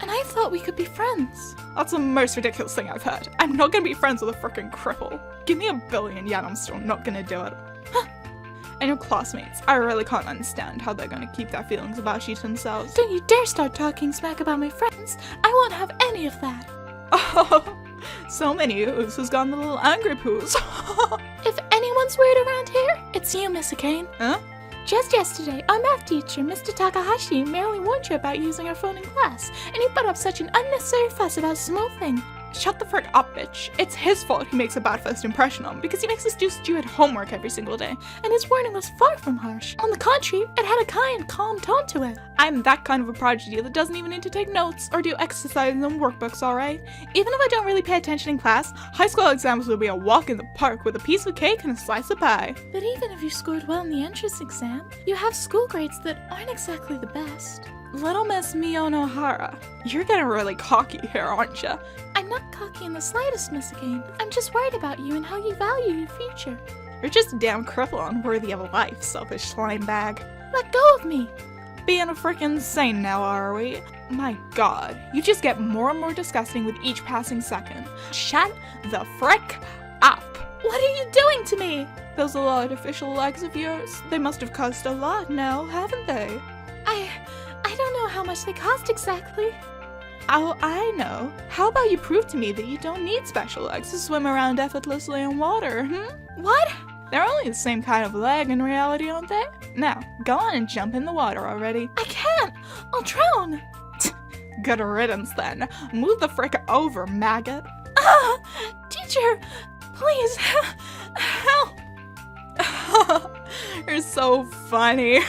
And I thought we could be friends. That's the most ridiculous thing I've heard. I'm not gonna be friends with a frickin' cripple. Give me $1 billion yen, I'm still not gonna do it. Huh. And your classmates, I really can't understand how they're gonna keep their feelings about you to themselves. Don't you dare start talking smack about my friends. I won't have any of that. Oh, so many oohs has gone the little angry poos. If anyone's weird around here, it's you, Miss Akane. Huh? Just yesterday, our math teacher, Mr. Takahashi, merely warned you about using our phone in class, and you put up such an unnecessary fuss about a small thing. Shut the frick up, bitch. It's his fault he makes a bad first impression on, because he makes us do stupid homework every single day. And his warning was far from harsh. On the contrary, it had a kind, calm tone to it. I'm that kind of a prodigy that doesn't even need to take notes or do exercises and workbooks, alright? Even if I don't really pay attention in class, high school exams will be a walk in the park with a piece of cake and a slice of pie. But even if you scored well in the entrance exam, you have school grades that aren't exactly the best. Little Miss Minohara, you're getting really cocky here, aren't you? I'm not cocky in the slightest, Miss Akane. I'm just worried about you and how you value your future. You're just a damn cripple unworthy of a life, selfish slime bag. Let go of me! Being a frickin' insane now, are we? My god, you just get more and more disgusting with each passing second. Shut the frick up! What are you doing to me? Those little artificial legs of yours, they must have cost a lot now, haven't they? I don't know how much they cost exactly. Oh, I know. How about you prove to me that you don't need special legs to swim around effortlessly in water, What? They're only the same kind of leg in reality, aren't they? Now, go on and jump in the water already. I can't! I'll drown! Good riddance then. Move the frick over, maggot. Teacher! Please! Help! You're so funny.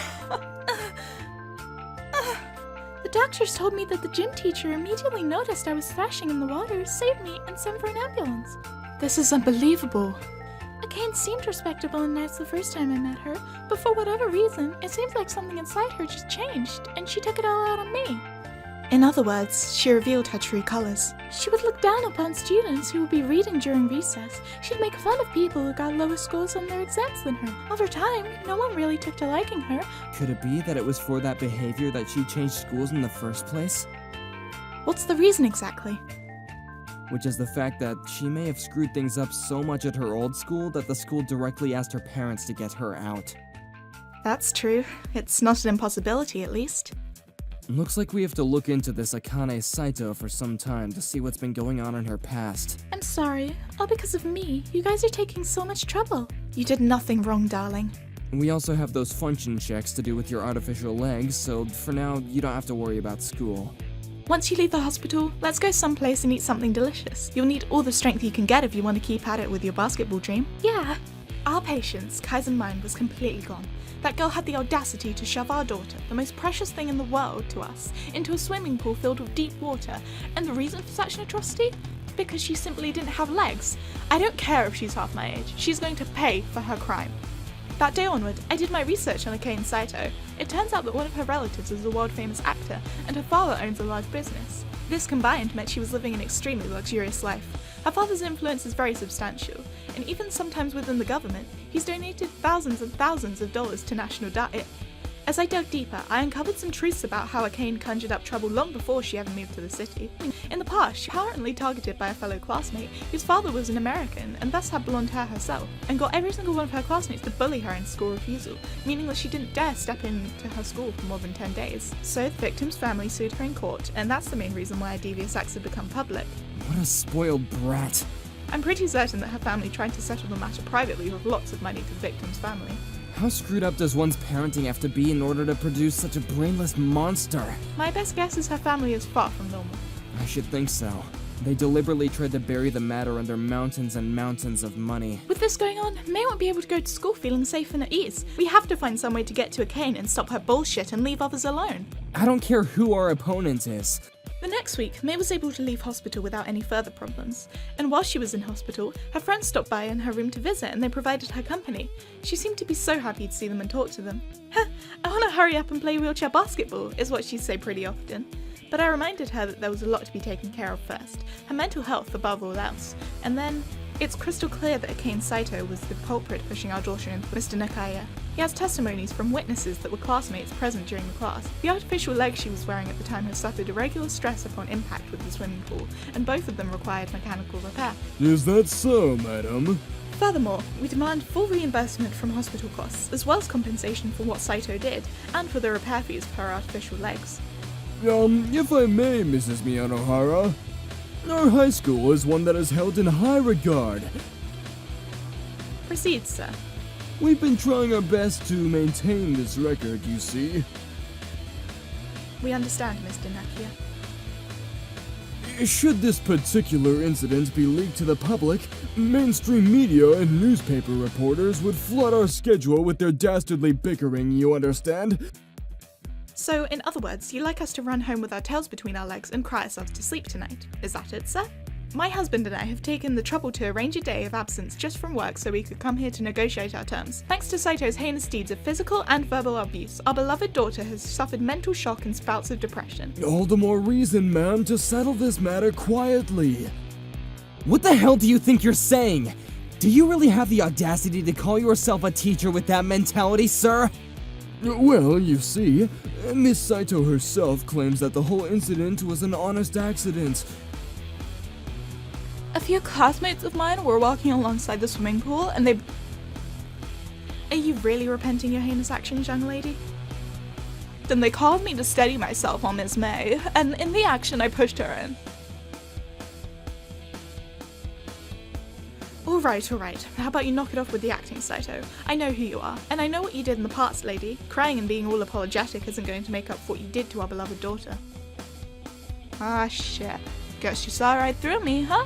The doctors told me that the gym teacher immediately noticed I was thrashing in the water, saved me, and sent for an ambulance. This is unbelievable. Akane seemed respectable and nice the first time I met her, but for whatever reason, it seems like something inside her just changed, and she took it all out on me. In other words, she revealed her true colors. She would look down upon students who would be reading during recess. She'd make fun of people who got lower scores on their exams than her. Over time, no one really took to liking her. Could it be that it was for that behavior that she changed schools in the first place? What's the reason exactly? Which is the fact that she may have screwed things up so much at her old school that the school directly asked her parents to get her out. That's true. It's not an impossibility, at least. Looks like we have to look into this Akane Saito for some time to see what's been going on in her past. I'm sorry. All because of me. You guys are taking so much trouble. You did nothing wrong, darling. We also have those function checks to do with your artificial legs, so for now, you don't have to worry about school. Once you leave the hospital, let's go someplace and eat something delicious. You'll need all the strength you can get if you want to keep at it with your basketball dream. Yeah. Our patience, Kai's mind, was completely gone. That girl had the audacity to shove our daughter, the most precious thing in the world to us, into a swimming pool filled with deep water. And the reason for such an atrocity? because she simply didn't have legs. I don't care if she's half my age. She's going to pay for her crime. That day onward, I did my research on Akane Saito. It turns out that one of her relatives is a world-famous actor, and her father owns a large business. This combined meant she was living an extremely luxurious life. Her father's influence is very substantial, and even sometimes within the government, he's donated thousands and thousands of dollars to national diet. As I dug deeper, I uncovered some truths about how Akane conjured up trouble long before she ever moved to the city. In the past, she was apparently targeted by a fellow classmate whose father was an American and thus had blonde hair herself, and got every single one of her classmates to bully her in school refusal, meaning that she didn't dare step into her school for more than 10 days. So the victim's family sued her in court, and that's the main reason why her devious acts have become public. What a spoiled brat. I'm pretty certain that her family tried to settle the matter privately with lots of money to the victim's family. How screwed up does one's parenting have to be in order to produce such a brainless monster? My best guess is her family is far from normal. I should think so. They deliberately tried to bury the matter under mountains and mountains of money. With this going on, May won't be able to go to school feeling safe and at ease. We have to find some way to get to Akane and stop her bullshit and leave others alone. I don't care who our opponent is. The next week, May was able to leave hospital without any further problems, and while she was in hospital, her friends stopped by in her room to visit and they provided her company. She seemed to be so happy to see them and talk to them. I want to hurry up and play wheelchair basketball, is what she'd say pretty often. But I reminded her that there was a lot to be taken care of first, her mental health above all else, and then it's crystal clear that Akane Saito was the culprit pushing our daughter into Mr. Nakaya. He has testimonies from witnesses that were classmates present during the class. The artificial leg she was wearing at the time had suffered irregular stress upon impact with the swimming pool, and both of them required mechanical repair. Is that so, madam? Furthermore, we demand full reimbursement from hospital costs, as well as compensation for what Saito did, and for the repair fees per artificial legs. If I may, Mrs. Miyanohara, our high school is one that is held in high regard. Proceed, sir. We've been trying our best to maintain this record, you see. We understand, Mr. Nakia. Should this particular incident be leaked to the public, mainstream media and newspaper reporters would flood our schedule with their dastardly bickering, you understand? So, in other words, you'd like us to run home with our tails between our legs and cry ourselves to sleep tonight. Is that it, sir? My husband and I have taken the trouble to arrange a day of absence just from work so we could come here to negotiate our terms. Thanks to Saito's heinous deeds of physical and verbal abuse, our beloved daughter has suffered mental shock and spouts of depression. All the more reason, ma'am, to settle this matter quietly. What the hell do you think you're saying? Do you really have the audacity to call yourself a teacher with that mentality, sir? Well, you see, Miss Saito herself claims that the whole incident was an honest accident. A few classmates of mine were walking alongside the swimming pool and they... Are you really repenting your heinous actions, young lady? Then they called me to steady myself on Miss May, and in the action I pushed her in. Alright. How about you knock it off with the acting, Saito? I know who you are, and I know what you did in the past, lady. Crying and being all apologetic isn't going to make up for what you did to our beloved daughter. Ah, shit. Guess you saw right through me, huh?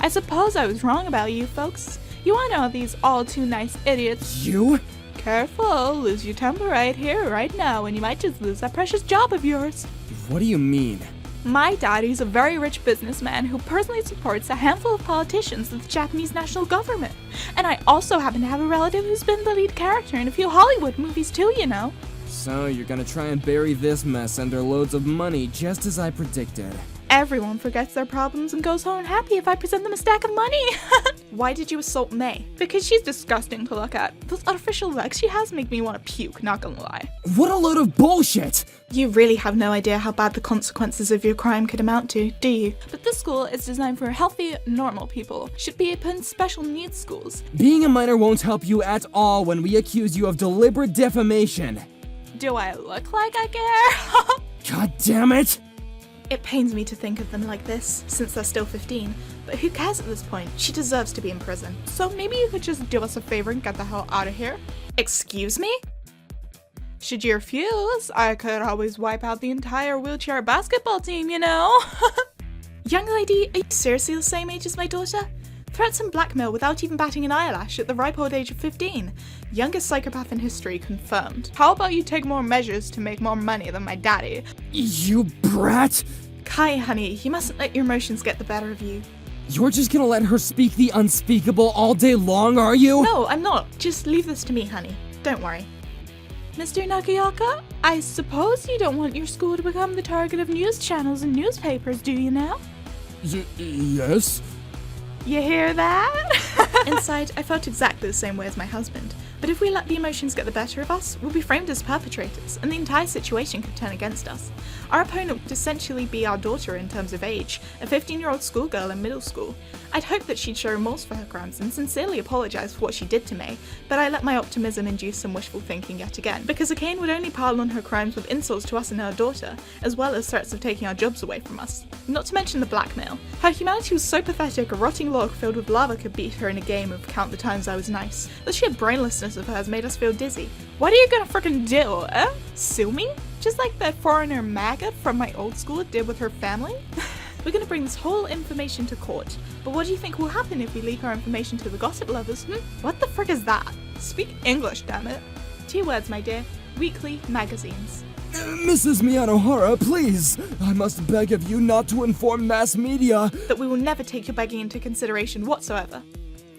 I suppose I was wrong about you folks. You are now these all too nice idiots. You? Careful, lose your temper right here, right now, and you might just lose that precious job of yours. What do you mean? My daddy's a very rich businessman who personally supports a handful of politicians of the Japanese national government. And I also happen to have a relative who's been the lead character in a few Hollywood movies too, you know. So you're gonna try and bury this mess under loads of money, just as I predicted. Everyone forgets their problems and goes home happy if I present them a stack of money. Why did you assault May? Because she's disgusting to look at. Those artificial legs she has make me want to puke, not gonna lie. What a load of bullshit! You really have no idea how bad the consequences of your crime could amount to, do you? But this school is designed for healthy, normal people. Should be put in special needs schools. Being a minor won't help you at all when we accuse you of deliberate defamation. Do I look like I care? God damn it! It pains me to think of them like this, since they're still 15, but who cares at this point? She deserves to be in prison. So maybe you could just do us a favor and get the hell out of here? Excuse me? Should you refuse, I could always wipe out the entire wheelchair basketball team, you know? Young lady, are you seriously the same age as my daughter? Threats and blackmail without even batting an eyelash at the ripe old age of 15. Youngest psychopath in history confirmed. How about you take more measures to make more money than my daddy? You brat! Kai, honey, you mustn't let your emotions get the better of you. You're just gonna let her speak the unspeakable all day long, are you? No, I'm not. Just leave this to me, honey. Don't worry. Mr. Nakayaka, I suppose you don't want your school to become the target of news channels and newspapers, do you now? Yes? You hear that? Inside, I felt exactly the same way as my husband. But if we let the emotions get the better of us, we'll be framed as perpetrators, and the entire situation could turn against us. Our opponent would essentially be our daughter in terms of age, a 15-year-old schoolgirl in middle school. I'd hoped that she'd show remorse for her crimes and sincerely apologise for what she did to May, but I let my optimism induce some wishful thinking yet again, because Akane would only pile on her crimes with insults to us and our daughter, as well as threats of taking our jobs away from us. Not to mention the blackmail. Her humanity was so pathetic, a rotting log filled with lava could beat her in a game of Count the Times I Was Nice. The sheer brainlessness of hers made us feel dizzy. What are you gonna frickin' do, eh? Sue me? Just like that foreigner maggot from my old school did with her family? We're gonna bring this whole information to court, but what do you think will happen if we leak our information to the gossip lovers, What the frick is that? Speak English, damn it. 2 words, my dear. Weekly magazines. Mrs. Miyanohara, please! I must beg of you not to inform mass media. That we will never take your begging into consideration whatsoever.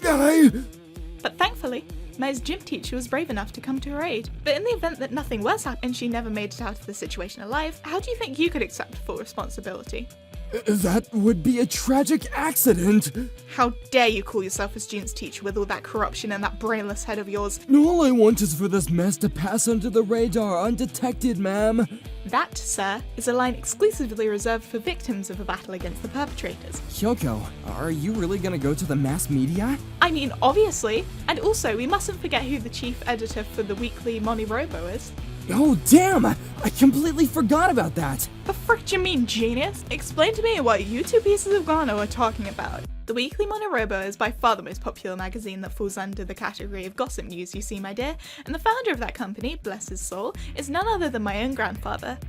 But thankfully, May's gym teacher was brave enough to come to her aid. But in the event that nothing worse happened and she never made it out of the situation alive, how do you think you could accept full responsibility? That would be a tragic accident. How dare you call yourself a student's teacher with all that corruption and that brainless head of yours? All I want is for this mess to pass under the radar undetected, ma'am. That, sir, is a line exclusively reserved for victims of a battle against the perpetrators. Kyoko, are you really gonna go to the mass media? I mean, obviously. And also, we mustn't forget who the chief editor for the weekly MoniRobo is. Oh, damn! I completely forgot about that! The frick do you mean, genius? Explain to me what you two pieces of guano are talking about. The weekly MoniRobo is by far the most popular magazine that falls under the category of gossip news, you see, my dear, and the founder of that company, bless his soul, is none other than my own grandfather.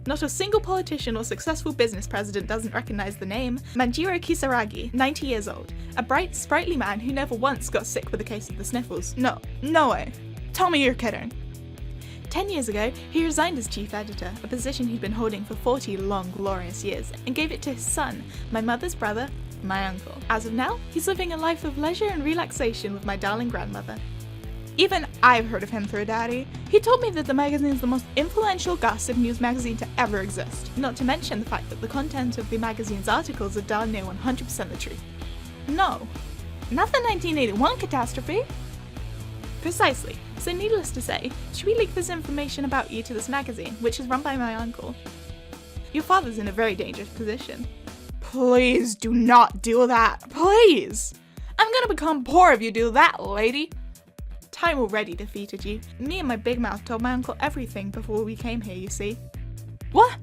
Not a single politician or successful business president doesn't recognize the name. Manjiro Kisaragi, 90 years old, a bright, sprightly man who never once got sick with a case of the sniffles. No way. Tell me you're kidding. 10 years ago, he resigned as chief editor, a position he'd been holding for 40 long, glorious years, and gave it to his son, my mother's brother, my uncle. As of now, he's living a life of leisure and relaxation with my darling grandmother. Even I've heard of him through Daddy. He told me that the magazine is the most influential gossip news magazine to ever exist, not to mention the fact that the content of the magazine's articles are darn near 100% the truth. No, not the 1981 catastrophe. Precisely. So needless to say, should we leak this information about you to this magazine, which is run by my uncle? Your father's in a very dangerous position. Please do not do that. Please! I'm gonna become poor if you do that, lady. Time already defeated you. Me and my big mouth told my uncle everything before we came here, you see. What?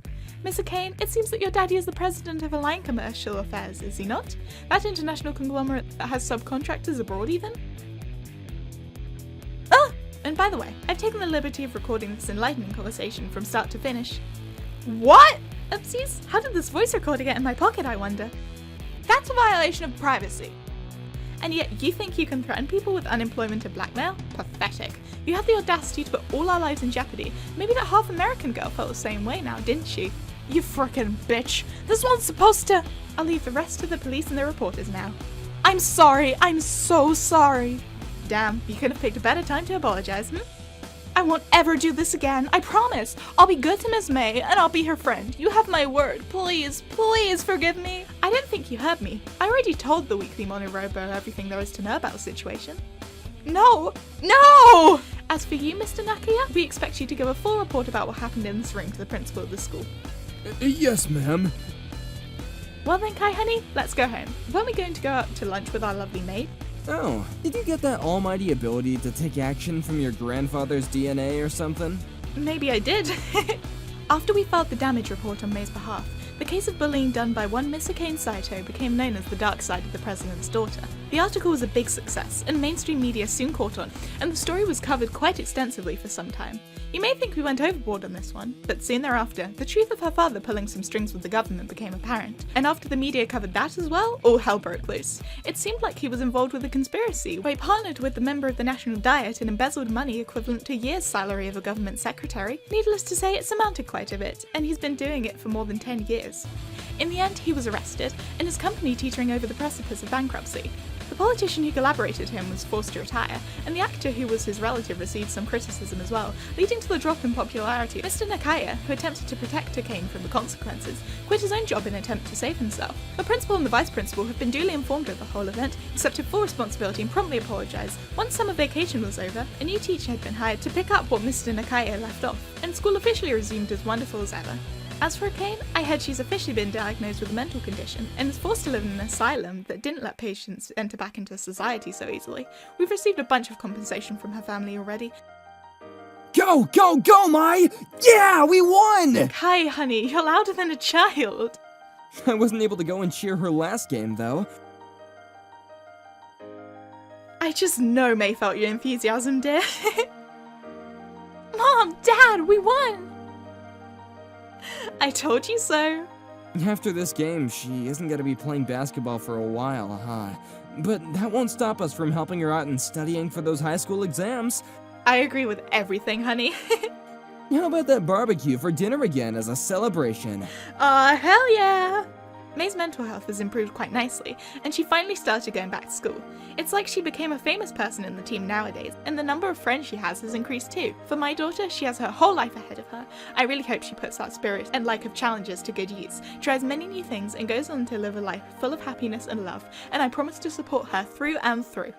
Mr. Kane, it seems that your daddy is the president of Align Commercial Affairs, is he not? That international conglomerate that has subcontractors abroad even? And by the way, I've taken the liberty of recording this enlightening conversation from start to finish. What? Oopsies, how did this voice recorder get in my pocket, I wonder? That's a violation of privacy. And yet you think you can threaten people with unemployment and blackmail? Pathetic. You had the audacity to put all our lives in jeopardy. Maybe that half-American girl felt the same way now, didn't she? You frickin' bitch. This one's supposed to... I'll leave the rest to the police and the reporters now. I'm sorry. I'm so sorry. Damn, you could have picked a better time to apologize, I won't ever do this again, I promise. I'll be good to Miss May, and I'll be her friend. You have my word. Please, please forgive me. I don't think you heard me. I already told the weekly MoniRobo everything there is to know about the situation. No! As for you, Mr. Nakaya, we expect you to give a full report about what happened in this ring to the principal of the school. Yes, ma'am. Well then, Kai honey, let's go home. Weren't we going to go out to lunch with our lovely maid? Oh, did you get that almighty ability to take action from your grandfather's DNA or something? Maybe I did. After we filed the damage report on May's behalf, the case of bullying done by one Miss Akane Saito became known as the dark side of the president's daughter. The article was a big success, and mainstream media soon caught on, and the story was covered quite extensively for some time. You may think we went overboard on this one, but soon thereafter, the truth of her father pulling some strings with the government became apparent, and after the media covered that as well, all hell broke loose. It seemed like he was involved with a conspiracy, where he partnered with the member of the National Diet and embezzled money equivalent to a year's salary of a government secretary. Needless to say, it's amounted quite a bit, and he's been doing it for more than 10 years. In the end, he was arrested, and his company teetering over the precipice of bankruptcy. The politician who collaborated him was forced to retire, and the actor who was his relative received some criticism as well, leading to the drop in popularity. Mr. Nakaya, who attempted to protect Kane from the consequences, quit his own job in an attempt to save himself. The principal and the vice principal have been duly informed of the whole event, accepted full responsibility and promptly apologised. Once summer vacation was over, a new teacher had been hired to pick up what Mr. Nakaya left off, and school officially resumed as wonderful as ever. As for Kane, I heard she's officially been diagnosed with a mental condition and is forced to live in an asylum that didn't let patients enter back into society so easily. We've received a bunch of compensation from her family already. Go, go, go, Mai! Yeah, we won! Kai, honey, you're louder than a child. I wasn't able to go and cheer her last game, though. I just know May felt your enthusiasm, dear. Mom, Dad, we won! I told you so. After this game, she isn't going to be playing basketball for a while, huh? But that won't stop us from helping her out and studying for those high school exams. I agree with everything, honey. How about that barbecue for dinner again as a celebration? Hell yeah! May's mental health has improved quite nicely, and she finally started going back to school. It's like she became a famous person in the team nowadays, and the number of friends she has increased too. For my daughter, she has her whole life ahead of her. I really hope she puts that spirit and like of challenges to good use, tries many new things, and goes on to live a life full of happiness and love, and I promise to support her through and through.